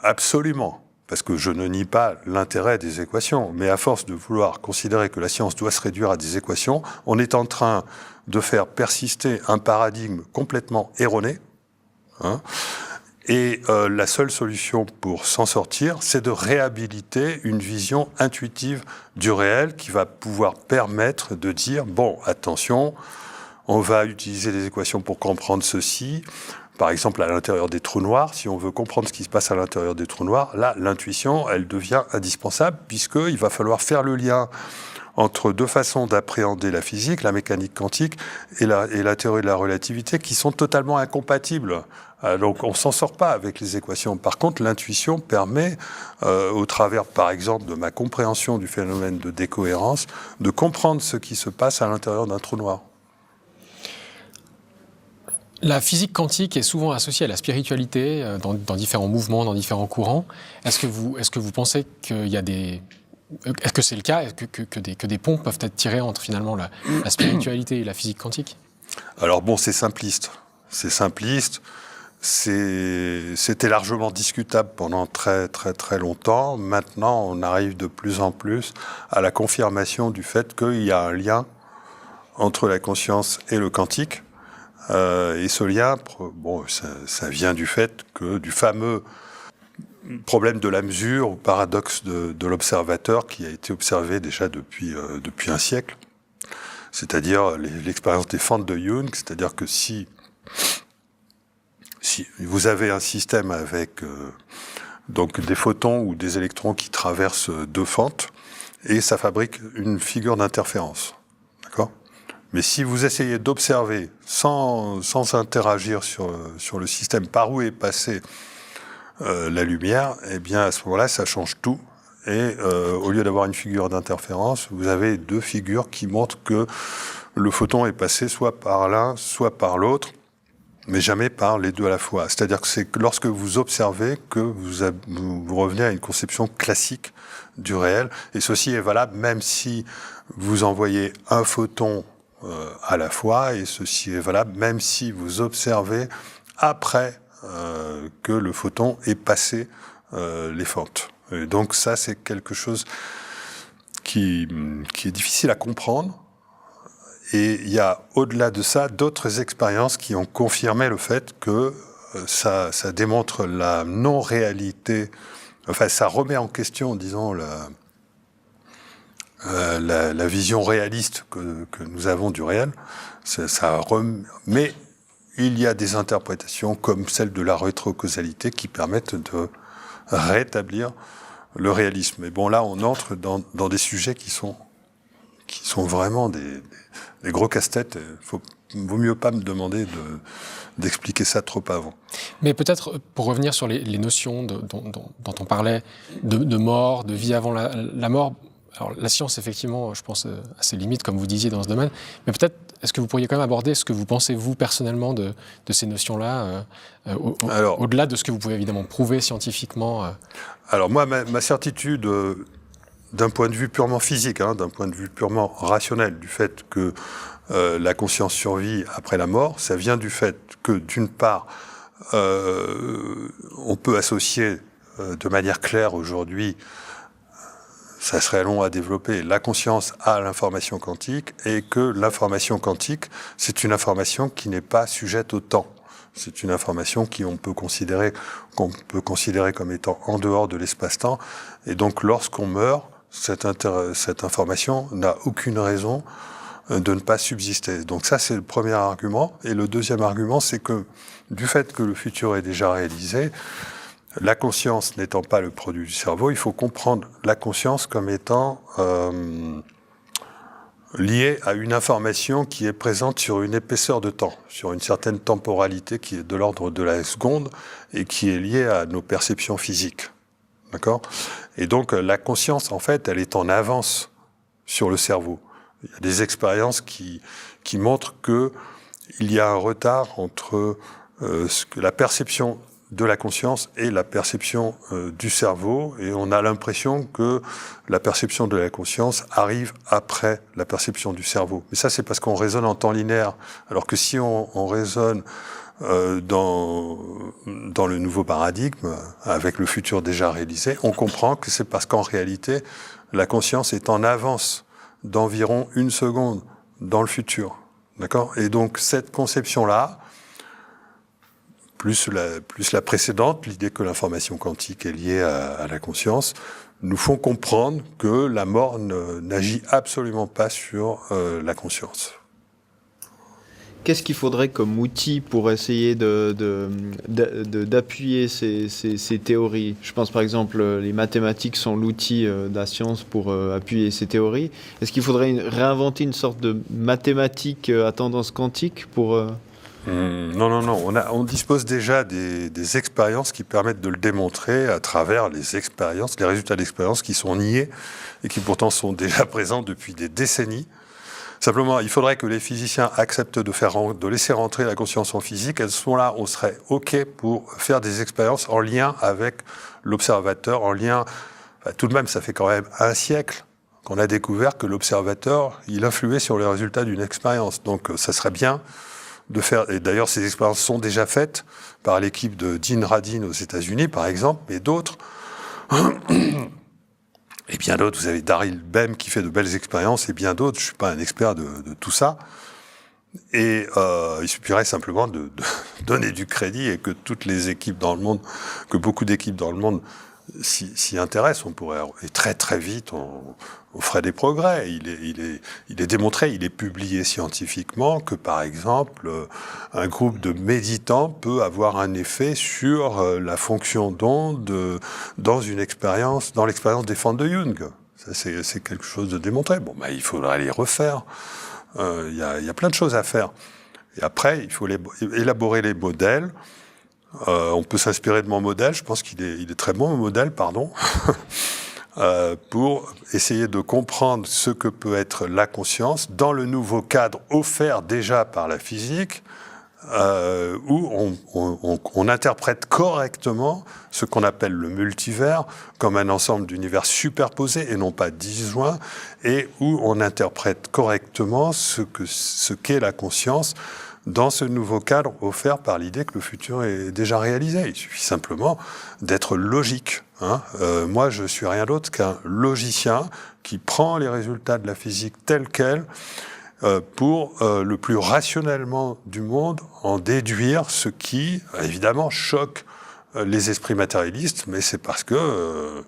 absolument, parce que je ne nie pas l'intérêt des équations, mais à force de vouloir considérer que la science doit se réduire à des équations, on est en train de faire persister un paradigme complètement erroné, hein, et la seule solution pour s'en sortir, c'est de réhabiliter une vision intuitive du réel qui va pouvoir permettre de dire, bon, attention, on va utiliser les équations pour comprendre ceci. Par exemple, à l'intérieur des trous noirs, si on veut comprendre ce qui se passe à l'intérieur des trous noirs, là, l'intuition, elle devient indispensable puisqu'il va falloir faire le lien entre deux façons d'appréhender la physique, la mécanique quantique et la théorie de la relativité, qui sont totalement incompatibles. Donc on ne s'en sort pas avec les équations. Par contre, l'intuition permet, au travers, par exemple, de ma compréhension du phénomène de décohérence, de comprendre ce qui se passe à l'intérieur d'un trou noir. La physique quantique est souvent associée à la spiritualité dans différents mouvements, dans différents courants. Est-ce que vous pensez qu'il y a des... Est-ce que c'est le cas? Est-ce que des ponts peuvent être tirés entre finalement la spiritualité et la physique quantique? Alors bon, c'est simpliste. C'est simpliste. C'était largement discutable pendant très très très longtemps. Maintenant, on arrive de plus en plus à la confirmation du fait qu'il y a un lien entre la conscience et le quantique. Et ce lien, bon, ça vient du fait que du fameux problème de la mesure ou paradoxe de l'observateur qui a été observé déjà depuis un siècle. C'est-à-dire l'expérience des fentes de Young, c'est-à-dire que si vous avez un système avec donc des photons ou des électrons qui traversent deux fentes, et ça fabrique une figure d'interférence. D'accord ? Mais si vous essayez d'observer sans interagir sur le système par où est passée la lumière, eh bien à ce moment-là, ça change tout. Et au lieu d'avoir une figure d'interférence, vous avez deux figures qui montrent que le photon est passé soit par l'un, soit par l'autre, mais jamais par les deux à la fois. C'est-à-dire que c'est lorsque vous observez que vous revenez à une conception classique du réel. Et ceci est valable même si vous envoyez un photon à la fois, et ceci est valable même si vous observez après que le photon est passé les fentes. Et donc ça, c'est quelque chose qui est difficile à comprendre. Et il y a, au-delà de ça, d'autres expériences qui ont confirmé le fait que ça démontre la non-réalité, enfin ça remet en question, disons, la vision réaliste que nous avons du réel. Mais il y a des interprétations comme celle de la rétrocausalité qui permettent de rétablir le réalisme. Mais bon, là, on entre dans des sujets qui sont vraiment des gros casse-têtes. Vaut mieux pas me demander d'expliquer ça trop avant. Mais peut-être, pour revenir sur les notions dont on parlait, de mort, de vie avant la mort, alors la science, effectivement, je pense, a ses limites, comme vous disiez, dans ce domaine, mais peut-être, est-ce que vous pourriez quand même aborder ce que vous pensez, vous, personnellement, de ces notions-là, au-delà de ce que vous pouvez évidemment prouver scientifiquement Alors moi, ma certitude, d'un point de vue purement physique, d'un point de vue purement rationnel, du fait que la conscience survit après la mort, ça vient du fait que, d'une part, on peut associer de manière claire aujourd'hui, ça serait long à développer, la conscience à l'information quantique, et que l'information quantique, c'est une information qui n'est pas sujette au temps. C'est une information qu'on peut considérer comme étant en dehors de l'espace-temps. Et donc, lorsqu'on meurt, cette information n'a aucune raison de ne pas subsister. Donc ça, c'est le premier argument. Et le deuxième argument, c'est que du fait que le futur est déjà réalisé, la conscience n'étant pas le produit du cerveau, il faut comprendre la conscience comme étant liée à une information qui est présente sur une épaisseur de temps, sur une certaine temporalité qui est de l'ordre de la seconde et qui est liée à nos perceptions physiques. D'accord ? Et donc, la conscience, en fait, elle est en avance sur le cerveau. Il y a des expériences qui montrent qu'il y a un retard entre la perception de la conscience et la perception du cerveau, et on a l'impression que la perception de la conscience arrive après la perception du cerveau. Mais ça, c'est parce qu'on raisonne en temps linéaire, alors que si on raisonne dans le nouveau paradigme, avec le futur déjà réalisé, on comprend que c'est parce qu'en réalité, la conscience est en avance d'environ 1 seconde dans le futur. D'accord ? Et donc, cette conception-là, plus la précédente, l'idée que l'information quantique est liée à la conscience, nous font comprendre que la mort n'agit absolument pas sur la conscience. Qu'est-ce qu'il faudrait comme outil pour essayer d'appuyer ces théories ? Je pense par exemple, les mathématiques sont l'outil de la science pour appuyer ces théories. Est-ce qu'il faudrait réinventer une sorte de mathématique à tendance quantique pour... Non. On dispose déjà des expériences qui permettent de le démontrer à travers les résultats d'expériences qui sont niés et qui pourtant sont déjà présents depuis des décennies. Simplement, il faudrait que les physiciens acceptent de laisser rentrer la conscience en physique. À ce moment-là, on serait OK pour faire des expériences en lien avec l'observateur, en lien... tout de même, ça fait quand même 1 siècle qu'on a découvert que l'observateur, il influait sur les résultats d'une expérience. Donc, ça serait bien de faire... Et d'ailleurs, ces expériences sont déjà faites par l'équipe de Dean Radin aux États-Unis, par exemple, mais d'autres... Et bien d'autres, vous avez Daryl Bem qui fait de belles expériences, et bien d'autres, je ne suis pas un expert de tout ça. Et il suffirait simplement de donner du crédit et que toutes les équipes dans le monde, que beaucoup d'équipes dans le monde s'y intéressent, on pourrait, et très très vite, on ferait des progrès. Il est démontré, il est publié scientifiquement que, par exemple, un groupe de méditants peut avoir un effet sur la fonction d'onde dans l'expérience des fentes de Jung. Ça, c'est quelque chose de démontré. Bon, il faudra les refaire. Il y a plein de choses à faire. Et après, il faut élaborer les modèles. On peut s'inspirer de mon modèle. Je pense qu'il est très bon, mon modèle, pardon. Pour essayer de comprendre ce que peut être la conscience dans le nouveau cadre offert déjà par la physique, où on interprète correctement ce qu'on appelle le multivers comme un ensemble d'univers superposés et non pas disjoints, et où on interprète correctement ce qu'est la conscience dans ce nouveau cadre offert par l'idée que le futur est déjà réalisé. Il suffit simplement d'être logique. Moi, je suis rien d'autre qu'un logicien qui prend les résultats de la physique tels quels pour le plus rationnellement du monde en déduire ce qui, évidemment, choque les esprits matérialistes, mais c'est parce que...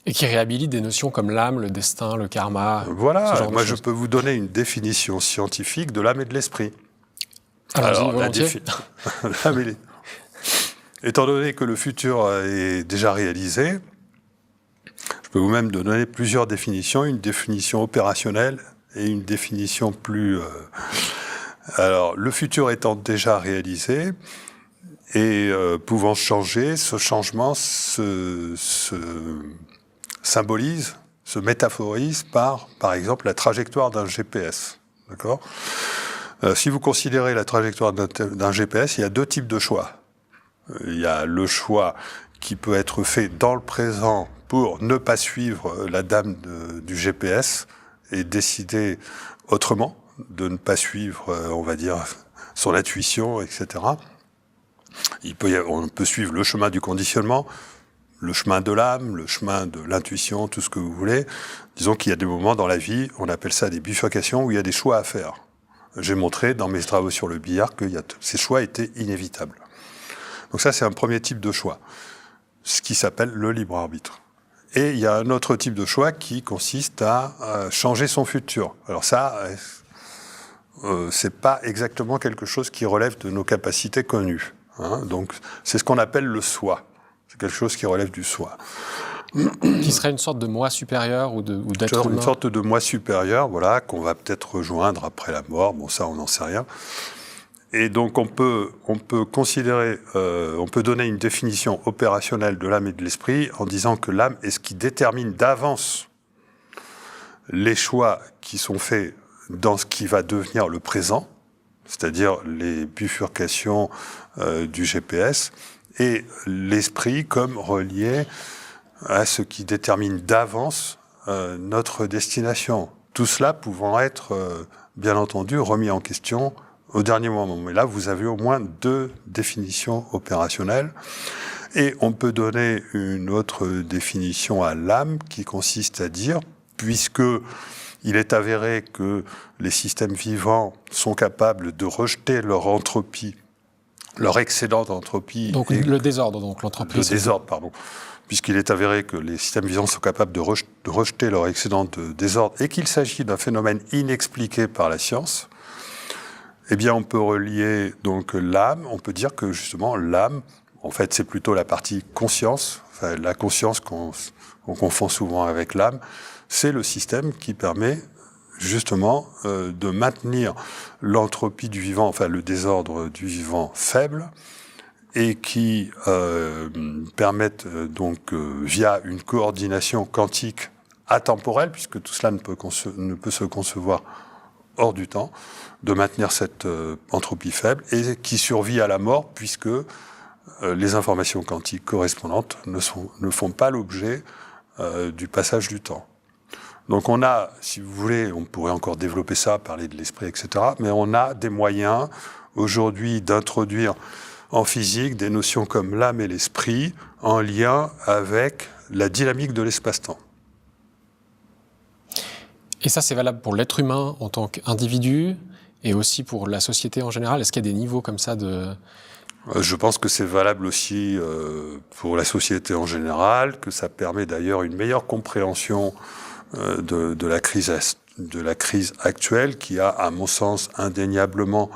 Et qui réhabilite des notions comme l'âme, le destin, le karma. Voilà, moi je peux vous donner une définition scientifique de l'âme et de l'esprit. Alors, étant donné que le futur est déjà réalisé, je peux vous-même donner plusieurs définitions, une définition opérationnelle et une définition plus... Alors, le futur étant déjà réalisé et pouvant changer, ce changement se symbolise, se métaphorise par exemple, la trajectoire d'un GPS. D'accord ? Si vous considérez la trajectoire d'un GPS, il y a 2 types de choix. Il y a le choix qui peut être fait dans le présent pour ne pas suivre la dame du GPS et décider autrement, de ne pas suivre, on va dire, son intuition, etc. On peut suivre le chemin du conditionnement, le chemin de l'âme, le chemin de l'intuition, tout ce que vous voulez. Disons qu'il y a des moments dans la vie, on appelle ça des bifurcations, où il y a des choix à faire. J'ai montré dans mes travaux sur le billard que ces choix étaient inévitables. Donc ça, c'est un premier type de choix, ce qui s'appelle le libre arbitre. Et il y a un autre type de choix qui consiste à changer son futur. Alors ça, c'est pas exactement quelque chose qui relève de nos capacités connues. Donc c'est ce qu'on appelle le soi. C'est quelque chose qui relève du soi. Qui serait une sorte de moi supérieur ou d'être humain. Une sorte de moi supérieur, voilà, qu'on va peut-être rejoindre après la mort. Bon, ça, on n'en sait rien. Et donc on peut considérer, on peut donner une définition opérationnelle de l'âme et de l'esprit en disant que l'âme est ce qui détermine d'avance les choix qui sont faits dans ce qui va devenir le présent, c'est-à-dire les bifurcations du GPS, et l'esprit comme relié à ce qui détermine d'avance notre destination. Tout cela pouvant être, bien entendu, remis en question au dernier moment. Mais là, vous avez au moins 2 définitions opérationnelles. Et on peut donner une autre définition à l'âme qui consiste à dire, puisque il est avéré que les systèmes vivants sont capables de rejeter leur entropie, leur excédent d'entropie. Donc le désordre, donc l'entropie. Le désordre, pardon. Puisqu'il est avéré que les systèmes vivants sont capables de rejeter leur excédent de désordre et qu'il s'agit d'un phénomène inexpliqué par la science, eh bien on peut relier donc l'âme, on peut dire que justement l'âme, en fait c'est plutôt la partie conscience, enfin, la conscience qu'on confond souvent avec l'âme, c'est le système qui permet justement de maintenir l'entropie du vivant, enfin le désordre du vivant faible, et qui permettent donc via une coordination quantique atemporelle, puisque tout cela ne peut se concevoir hors du temps, de maintenir cette entropie faible, et qui survit à la mort, puisque les informations quantiques correspondantes ne font pas l'objet du passage du temps. Donc on a, si vous voulez, on pourrait encore développer ça, parler de l'esprit, etc., mais on a des moyens aujourd'hui d'introduire en physique des notions comme l'âme et l'esprit en lien avec la dynamique de l'espace-temps. Et ça, c'est valable pour l'être humain en tant qu'individu et aussi pour la société en général. Est-ce qu'il y a des niveaux comme ça de... Je pense que c'est valable aussi pour la société en général, que ça permet d'ailleurs une meilleure compréhension de la crise actuelle, qui a, à mon sens, indéniablement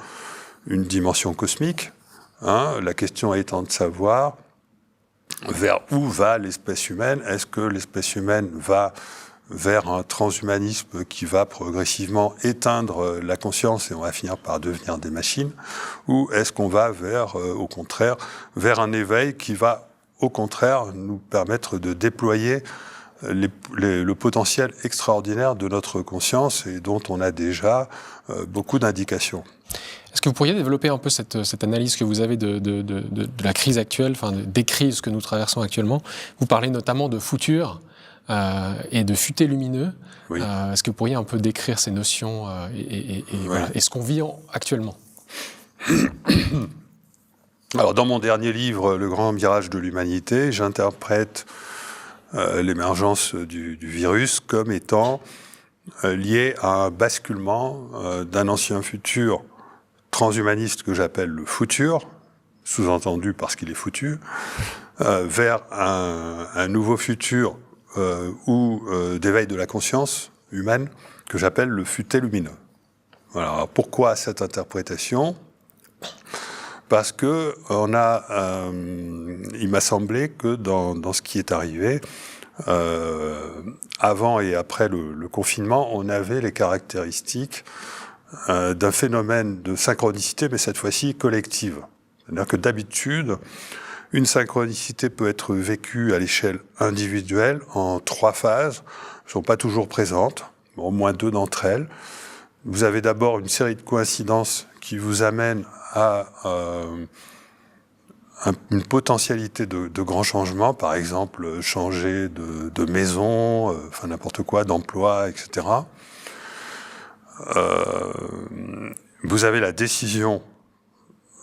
une dimension cosmique. La question étant de savoir vers où va l'espèce humaine. Est-ce que l'espèce humaine va vers un transhumanisme qui va progressivement éteindre la conscience et on va finir par devenir des machines, ou est-ce qu'on va vers, au contraire, vers un éveil qui va, au contraire, nous permettre de déployer le potentiel extraordinaire de notre conscience et dont on a déjà beaucoup d'indications. Est-ce que vous pourriez développer un peu cette analyse que vous avez de la crise actuelle, enfin des crises que nous traversons actuellement? Vous parlez notamment de futur et de futé lumineux. Oui. Est-ce que vous pourriez un peu décrire ces notions et voilà, et ce qu'on vit actuellement? Alors, dans mon dernier livre, Le grand mirage de l'humanité, j'interprète l'émergence du virus comme étant lié à un basculement d'un ancien futur transhumaniste que j'appelle le futur, sous-entendu parce qu'il est foutu, vers un nouveau futur d'éveil de la conscience humaine que j'appelle le futé lumineux. Voilà. Alors, pourquoi cette interprétation ? Parce que il m'a semblé que dans ce qui est arrivé, avant et après le confinement, on avait les caractéristiques d'un phénomène de synchronicité, mais cette fois-ci collective. C'est-à-dire que d'habitude, une synchronicité peut être vécue à l'échelle individuelle en 3 phases, ne sont pas toujours présentes, au moins 2 d'entre elles. Vous avez d'abord une série de coïncidences qui vous amènent à une potentialité de grands changements, par exemple changer de maison, enfin n'importe quoi, d'emploi, etc. Vous avez la décision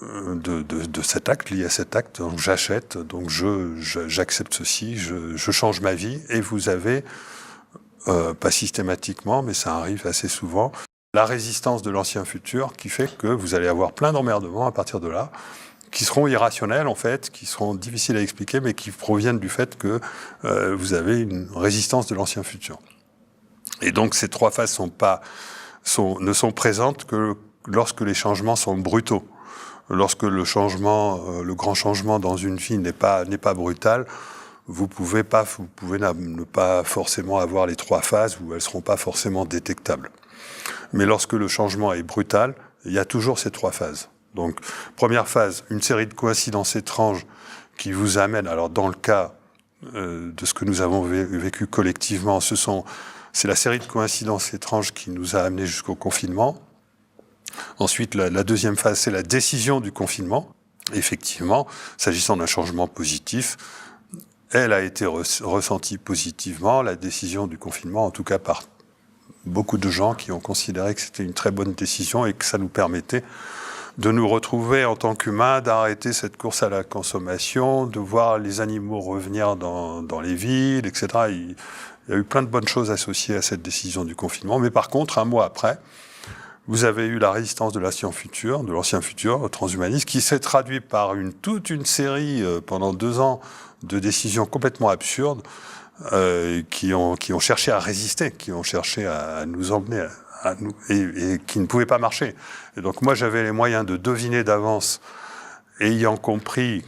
de cet acte, lié à cet acte, donc j'achète, donc j'accepte ceci, je change ma vie, et vous avez, pas systématiquement, mais ça arrive assez souvent, la résistance de l'ancien futur qui fait que vous allez avoir plein d'emmerdements à partir de là, qui seront irrationnels en fait, qui seront difficiles à expliquer, mais qui proviennent du fait que vous avez une résistance de l'ancien futur. Et donc ces 3 phases ne sont présentes que lorsque les changements sont brutaux. Lorsque le grand changement dans une vie n'est pas brutal, vous pouvez ne pas forcément avoir les 3 phases, ou elles seront pas forcément détectables. Mais lorsque le changement est brutal, il y a toujours ces 3 phases. Donc, première phase, une série de coïncidences étranges qui vous amènent, alors dans le cas de ce que nous avons vécu collectivement, c'est la série de coïncidences étranges qui nous a amenés jusqu'au confinement. Ensuite, la deuxième phase, c'est la décision du confinement. Effectivement, s'agissant d'un changement positif, elle a été ressentie positivement, la décision du confinement, en tout cas par beaucoup de gens qui ont considéré que c'était une très bonne décision et que ça nous permettait de nous retrouver en tant qu'humains, d'arrêter cette course à la consommation, de voir les animaux revenir dans les villes, etc. Il y a eu plein de bonnes choses associées à cette décision du confinement. Mais par contre, un mois après, vous avez eu la résistance de l'ancien futur, au transhumanisme, qui s'est traduit par toute une série, pendant 2 ans, de décisions complètement absurdes, qui ont cherché à résister, qui ont cherché à nous emmener, et qui ne pouvaient pas marcher. Et donc moi, j'avais les moyens de deviner d'avance, ayant compris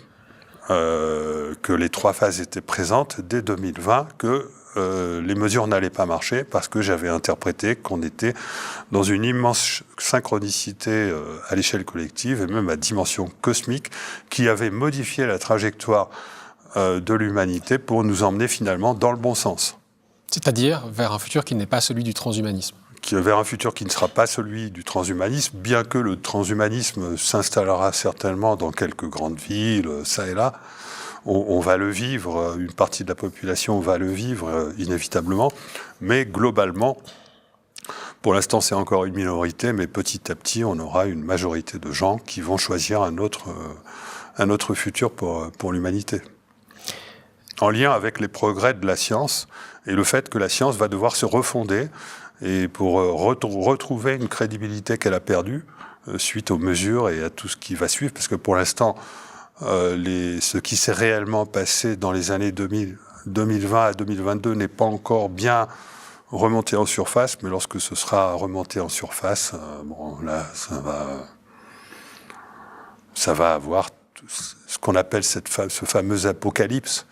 que les 3 phases étaient présentes dès 2020, que les mesures n'allaient pas marcher parce que j'avais interprété qu'on était dans une immense synchronicité à l'échelle collective et même à dimension cosmique qui avait modifié la trajectoire de l'humanité pour nous emmener finalement dans le bon sens. C'est-à-dire vers un futur qui n'est pas celui du transhumanisme. Vers un futur qui ne sera pas celui du transhumanisme, bien que le transhumanisme s'installera certainement dans quelques grandes villes, ça et là. On va le vivre, une partie de la population va le vivre inévitablement, mais globalement, pour l'instant c'est encore une minorité, mais petit à petit on aura une majorité de gens qui vont choisir un autre futur pour l'humanité. En lien avec les progrès de la science et le fait que la science va devoir se refonder et pour retrouver une crédibilité qu'elle a perdue suite aux mesures et à tout ce qui va suivre, parce que pour l'instant, ce qui s'est réellement passé dans les années 2020 à 2022 n'est pas encore bien remonté en surface, mais lorsque ce sera remonté en surface, là, ça va avoir ce qu'on appelle ce fameux apocalypse,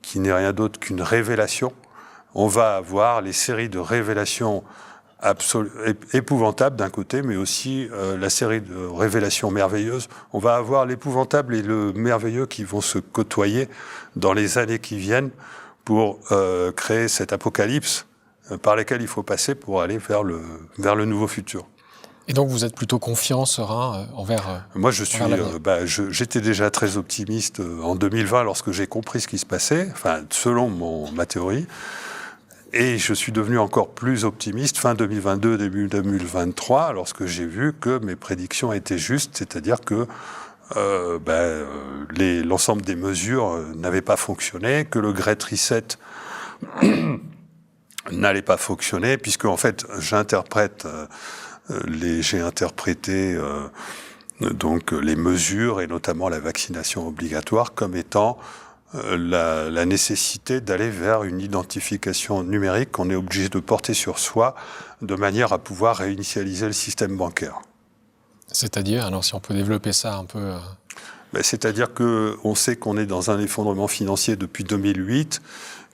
qui n'est rien d'autre qu'une révélation. On va avoir les séries de révélations épouvantables d'un côté, mais aussi la série de révélations merveilleuses. On va avoir l'épouvantable et le merveilleux qui vont se côtoyer dans les années qui viennent pour créer cet apocalypse par lequel il faut passer pour aller vers le nouveau futur. Et donc vous êtes plutôt confiant, serein envers Moi, j'étais déjà très optimiste en 2020 lorsque j'ai compris ce qui se passait, enfin selon ma théorie. Et je suis devenu encore plus optimiste fin 2022, début 2023, lorsque j'ai vu que mes prédictions étaient justes, c'est-à-dire que l'ensemble des mesures n'avaient pas fonctionné, que le Great Reset n'allait pas fonctionner, puisque en fait, j'ai interprété donc les mesures et notamment la vaccination obligatoire comme étant la nécessité d'aller vers une identification numérique qu'on est obligé de porter sur soi de manière à pouvoir réinitialiser le système bancaire. C'est-à-dire, alors si on peut développer ça un peu... C'est-à-dire qu'on sait qu'on est dans un effondrement financier depuis 2008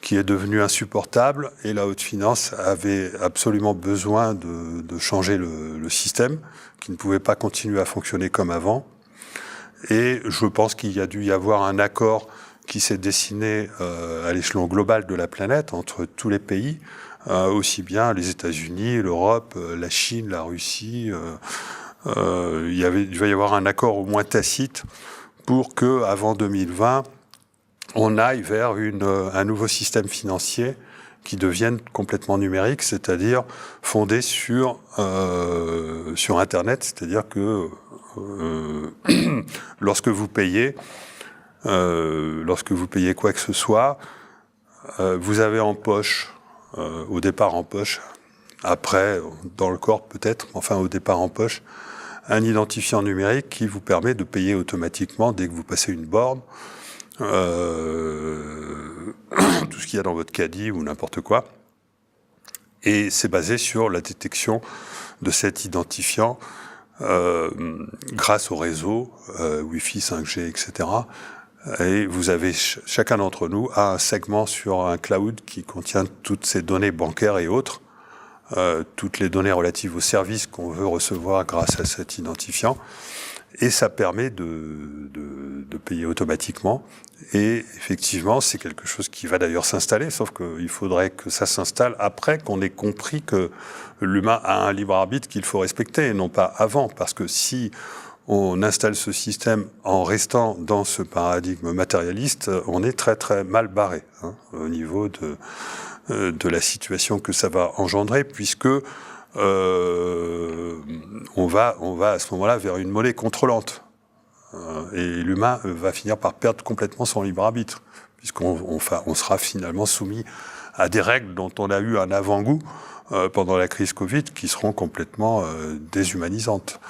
qui est devenu insupportable et la haute finance avait absolument besoin de changer le système qui ne pouvait pas continuer à fonctionner comme avant. Et je pense qu'il y a dû y avoir un accord qui s'est dessiné à l'échelon global de la planète entre tous les pays, aussi bien les États-Unis, l'Europe, la Chine, la Russie. Il va y avoir un accord au moins tacite pour que, avant 2020, on aille vers un nouveau système financier qui devienne complètement numérique, c'est-à-dire fondé sur Internet, c'est-à-dire que lorsque vous payez quoi que ce soit, vous avez en poche, au départ en poche, après dans le corps peut-être, enfin au départ en poche, un identifiant numérique qui vous permet de payer automatiquement dès que vous passez une borne, tout ce qu'il y a dans votre caddie ou n'importe quoi. Et c'est basé sur la détection de cet identifiant grâce au réseau, Wi-Fi, 5G, etc. Et vous avez, chacun d'entre nous a un segment sur un cloud qui contient toutes ces données bancaires et autres, toutes les données relatives aux services qu'on veut recevoir grâce à cet identifiant. Et ça permet de payer automatiquement. Et effectivement, c'est quelque chose qui va d'ailleurs s'installer, sauf qu'il faudrait que ça s'installe après qu'on ait compris que l'humain a un libre arbitre qu'il faut respecter, et non pas avant. Parce que si on installe ce système en restant dans ce paradigme matérialiste, on est très très mal barré au niveau de la situation que ça va engendrer, puisque on va à ce moment-là vers une monnaie contrôlante. Et l'humain va finir par perdre complètement son libre arbitre, puisqu'on sera finalement soumis à des règles dont on a eu un avant-goût pendant la crise Covid, qui seront complètement déshumanisantes.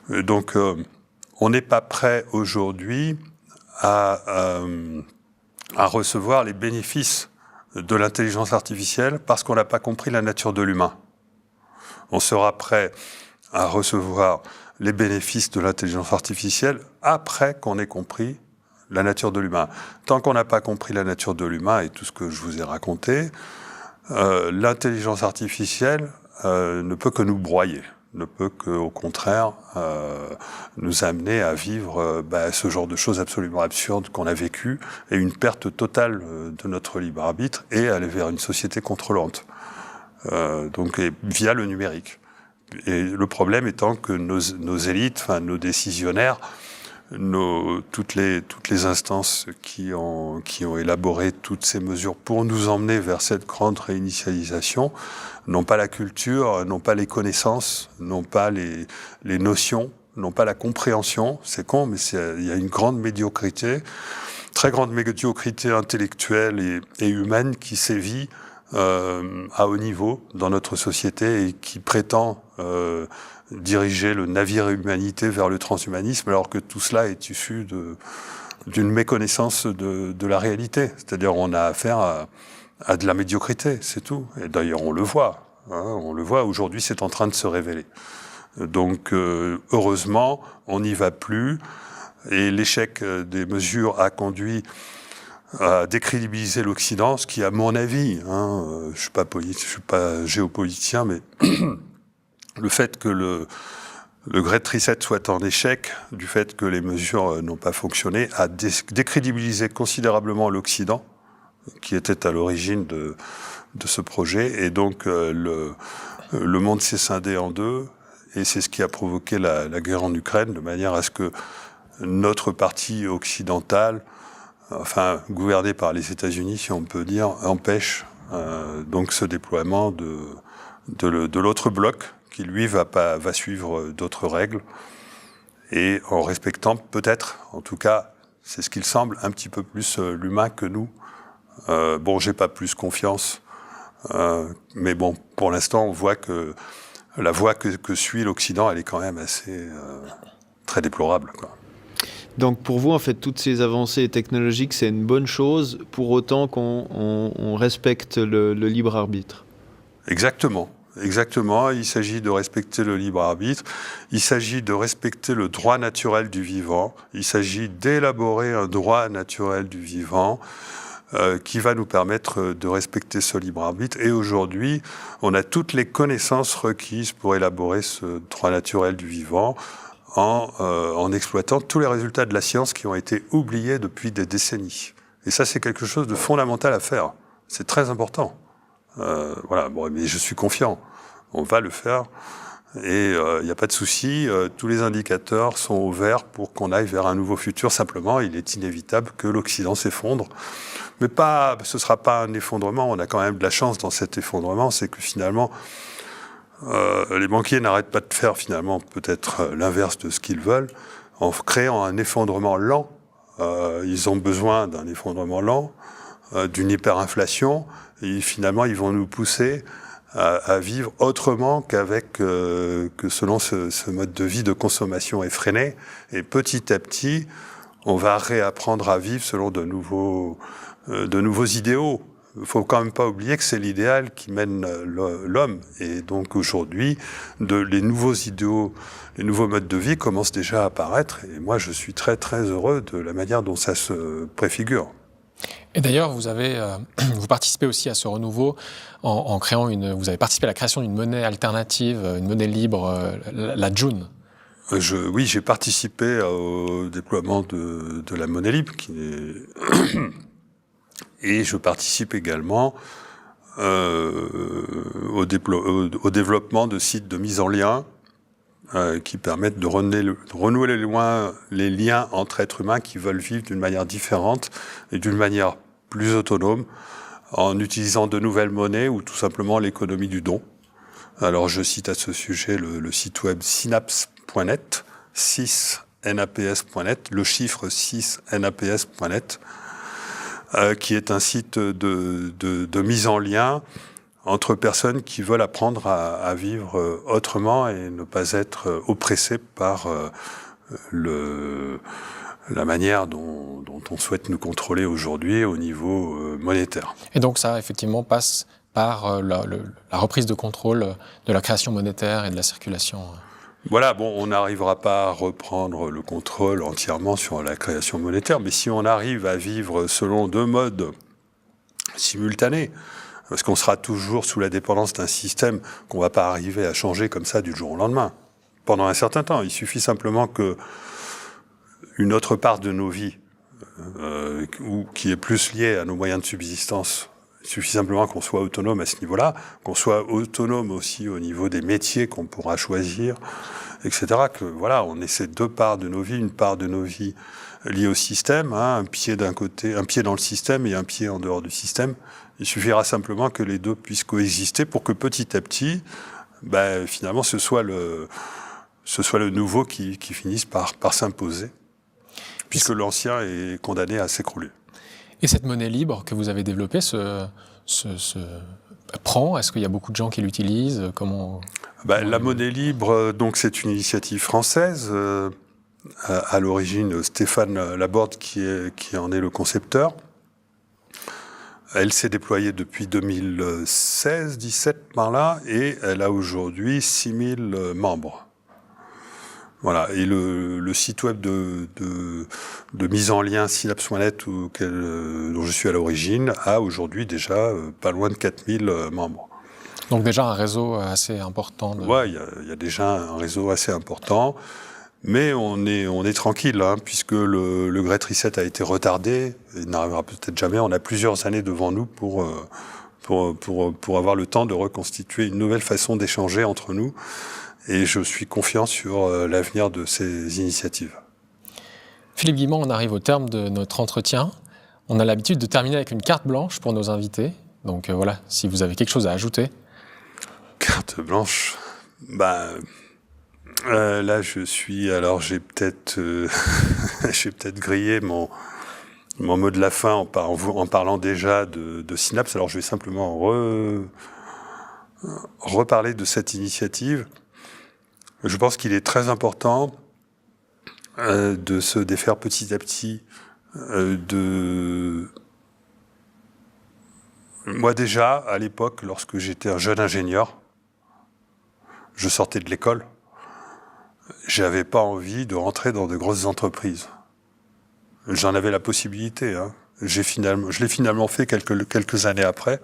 Donc, on n'est pas prêt aujourd'hui à recevoir les bénéfices de l'intelligence artificielle parce qu'on n'a pas compris la nature de l'humain. On sera prêt à recevoir les bénéfices de l'intelligence artificielle après qu'on ait compris la nature de l'humain. Tant qu'on n'a pas compris la nature de l'humain et tout ce que je vous ai raconté, l'intelligence artificielle ne peut que nous broyer, ne peut qu'au contraire nous amener à vivre ce genre de choses absolument absurdes qu'on a vécues, et une perte totale de notre libre arbitre, et aller vers une société contrôlante, donc via le numérique. Et le problème étant que nos élites, enfin nos décisionnaires, toutes les instances qui ont élaboré toutes ces mesures pour nous emmener vers cette grande réinitialisation n'ont pas la culture, n'ont pas les connaissances, n'ont pas les notions, n'ont pas la compréhension. C'est con, mais il y a une grande médiocrité, très grande médiocrité intellectuelle et humaine qui sévit à haut niveau dans notre société et qui prétend diriger le navire humanité vers le transhumanisme, alors que tout cela est issu d'une méconnaissance de la réalité. C'est-à-dire, on a affaire à de la médiocrité, c'est tout. Et d'ailleurs, on le voit. On le voit, aujourd'hui, c'est en train de se révéler. Donc, heureusement, on n'y va plus. Et l'échec des mesures a conduit à décrédibiliser l'Occident, ce qui, à mon avis, je suis pas géopoliticien, mais le fait que le Great Reset soit en échec, du fait que les mesures n'ont pas fonctionné, a décrédibilisé considérablement l'Occident, qui était à l'origine de ce projet. Et donc, le monde s'est scindé en deux, et c'est ce qui a provoqué la guerre en Ukraine, de manière à ce que notre partie occidentale, enfin gouvernée par les États-Unis, si on peut dire, empêche donc ce déploiement de l'autre bloc, qui lui va suivre d'autres règles, et en respectant peut-être, en tout cas, c'est ce qu'il semble, un petit peu plus l'humain que nous. J'ai pas plus confiance, mais bon, pour l'instant, on voit que la voie que suit l'Occident, elle est quand même assez très déplorable, quoi. Donc pour vous, en fait, toutes ces avancées technologiques, c'est une bonne chose, pour autant qu'on respecte le libre arbitre. Exactement. Il s'agit de respecter le libre arbitre, il s'agit de respecter le droit naturel du vivant, il s'agit d'élaborer un droit naturel du vivant qui va nous permettre de respecter ce libre arbitre. Et aujourd'hui, on a toutes les connaissances requises pour élaborer ce droit naturel du vivant en exploitant tous les résultats de la science qui ont été oubliés depuis des décennies. Et ça, c'est quelque chose de fondamental à faire. C'est très important. Mais je suis confiant. On va le faire. Et il n'y a pas de souci. Tous les indicateurs sont au vert pour qu'on aille vers un nouveau futur. Simplement, il est inévitable que l'Occident s'effondre. Mais ce ne sera pas un effondrement. On a quand même de la chance dans cet effondrement. C'est que finalement, les banquiers n'arrêtent pas de faire finalement peut-être l'inverse de ce qu'ils veulent, en créant un effondrement lent. Ils ont besoin d'un effondrement lent, d'une hyperinflation, et finalement ils vont nous pousser à vivre autrement que selon ce mode de vie de consommation effréné. Et petit à petit, on va réapprendre à vivre selon de nouveaux idéaux. Il ne faut quand même pas oublier que c'est l'idéal qui mène l'homme. Et donc aujourd'hui, les nouveaux idéaux, les nouveaux modes de vie commencent déjà à apparaître. Et moi, je suis très très heureux de la manière dont ça se préfigure. Et d'ailleurs, vous participez aussi à ce renouveau en créant vous avez participé à la création d'une monnaie alternative, une monnaie libre, la June. Oui, j'ai participé au déploiement de la monnaie libre, et je participe également au développement de sites de mise en lien qui permettent de renouer les liens entre êtres humains qui veulent vivre d'une manière différente et d'une manière plus autonome, en utilisant de nouvelles monnaies ou tout simplement l'économie du don. Alors je cite à ce sujet le site web synapse.net, 6naps.net, le chiffre 6naps.net, qui est un site de mise en lien entre personnes qui veulent apprendre à vivre autrement et ne pas être oppressées par la manière dont on souhaite nous contrôler aujourd'hui au niveau monétaire. Et donc ça, effectivement, passe par la reprise de contrôle de la création monétaire et de la circulation. Voilà, bon, on n'arrivera pas à reprendre le contrôle entièrement sur la création monétaire, mais si on arrive à vivre selon 2 modes simultanés, parce qu'on sera toujours sous la dépendance d'un système qu'on ne va pas arriver à changer comme ça du jour au lendemain, pendant un certain temps. Il suffit simplement que une autre part de nos vies, ou qui est plus liée à nos moyens de subsistance, il suffit simplement qu'on soit autonome à ce niveau-là, qu'on soit autonome aussi au niveau des métiers qu'on pourra choisir, etc. Que voilà, on ait ces 2 parts de nos vies, une part de nos vies liée au système, hein, un pied d'un côté, un pied dans le système et un pied en dehors du système. Il suffira simplement que les 2 puissent coexister pour que petit à petit, finalement, ce soit le nouveau qui finisse par s'imposer, puisque l'ancien est condamné à s'écrouler. Et cette monnaie libre que vous avez développée prend. Est-ce qu'il y a beaucoup de gens qui l'utilisent? La monnaie libre, donc, c'est une initiative française. À l'origine, Stéphane Laborde qui en est le concepteur. Elle s'est déployée depuis 2016-17 par là, et elle a aujourd'hui 6000 membres. Voilà, et le site web de mise en lien Synapse.net dont je suis à l'origine a aujourd'hui déjà pas loin de 4000 membres. Donc déjà un réseau assez important. Ouais, il y a déjà un réseau assez important. Mais on est tranquille, hein, puisque le Great Reset a été retardé, il n'arrivera peut-être jamais. On a plusieurs années devant nous pour avoir le temps de reconstituer une nouvelle façon d'échanger entre nous. Et je suis confiant sur l'avenir de ces initiatives. Philippe Guimond, on arrive au terme de notre entretien. On a l'habitude de terminer avec une carte blanche pour nos invités. Donc voilà, si vous avez quelque chose à ajouter. Carte blanche, là, j'ai peut-être grillé mon mot de la fin en parlant déjà de Synapse. Alors, je vais simplement reparler de cette initiative. Je pense qu'il est très important de se défaire petit à petit Moi, déjà, à l'époque, lorsque j'étais un jeune ingénieur, je sortais de l'école. J'avais pas envie de rentrer dans de grosses entreprises. J'en avais la possibilité. Hein. Je l'ai finalement fait quelques années après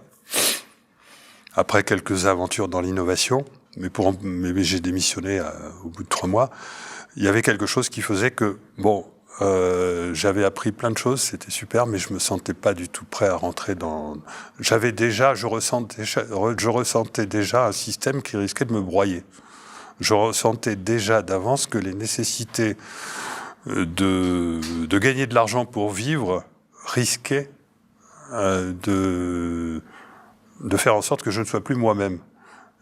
quelques aventures dans l'innovation, mais j'ai démissionné au bout de 3 mois. Il y avait quelque chose qui faisait que, j'avais appris plein de choses, c'était super, mais je me sentais pas du tout prêt à rentrer dans... Je ressentais déjà un système qui risquait de me broyer. Je ressentais déjà d'avance que les nécessités de gagner de l'argent pour vivre risquaient de faire en sorte que je ne sois plus moi-même.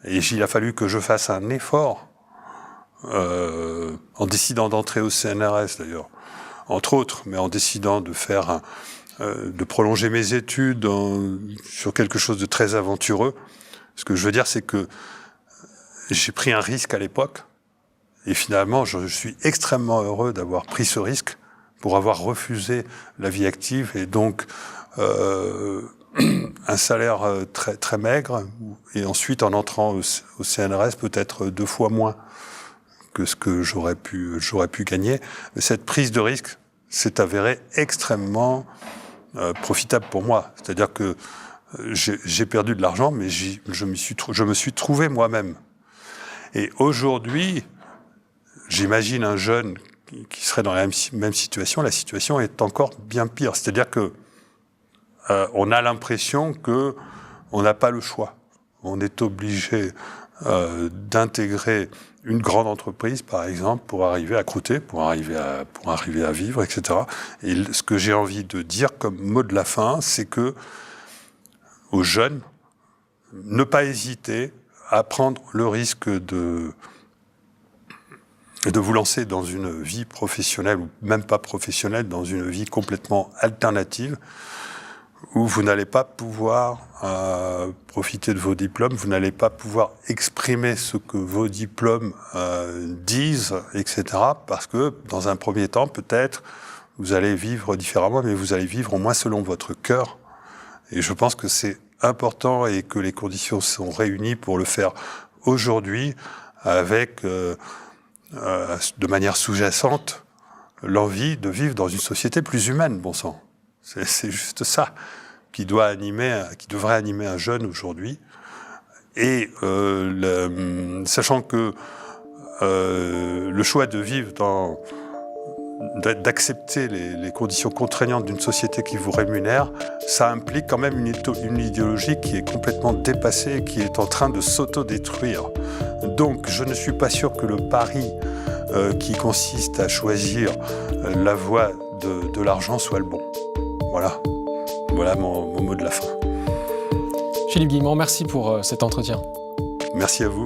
Et il a fallu que je fasse un effort, en décidant d'entrer au CNRS d'ailleurs, entre autres, mais en décidant de de prolonger mes études sur quelque chose de très aventureux. Ce que je veux dire, c'est que j'ai pris un risque à l'époque, et finalement, je suis extrêmement heureux d'avoir pris ce risque pour avoir refusé la vie active, et donc un salaire très, très maigre, et ensuite, en entrant au CNRS, peut-être 2 fois moins que ce que j'aurais pu gagner. Mais cette prise de risque s'est avérée extrêmement profitable pour moi. C'est-à-dire que j'ai perdu de l'argent, mais je me suis trouvé moi-même. Et aujourd'hui, j'imagine un jeune qui serait dans la même situation, la situation est encore bien pire. C'est-à-dire que on a l'impression qu'on n'a pas le choix. On est obligé d'intégrer une grande entreprise, par exemple, pour arriver à croûter, pour arriver à vivre, etc. Et ce que j'ai envie de dire comme mot de la fin, c'est que aux jeunes, ne pas hésiter à prendre le risque de vous lancer dans une vie professionnelle, ou même pas professionnelle, dans une vie complètement alternative, où vous n'allez pas pouvoir profiter de vos diplômes, vous n'allez pas pouvoir exprimer ce que vos diplômes disent, etc. Parce que, dans un premier temps, peut-être, vous allez vivre différemment, mais vous allez vivre au moins selon votre cœur. Et je pense que c'est important et que les conditions sont réunies pour le faire aujourd'hui, avec, de manière sous-jacente, l'envie de vivre dans une société plus humaine, bon sang. C'est juste ça qui devrait animer un jeune aujourd'hui. Et sachant que le choix de vivre d'accepter les conditions contraignantes d'une société qui vous rémunère, ça implique quand même une idéologie qui est complètement dépassée et qui est en train de s'autodétruire. Donc je ne suis pas sûr que le pari qui consiste à choisir la voie de l'argent soit le bon. Voilà mon mot de la fin. Philippe Guillemont, merci pour cet entretien. Merci à vous.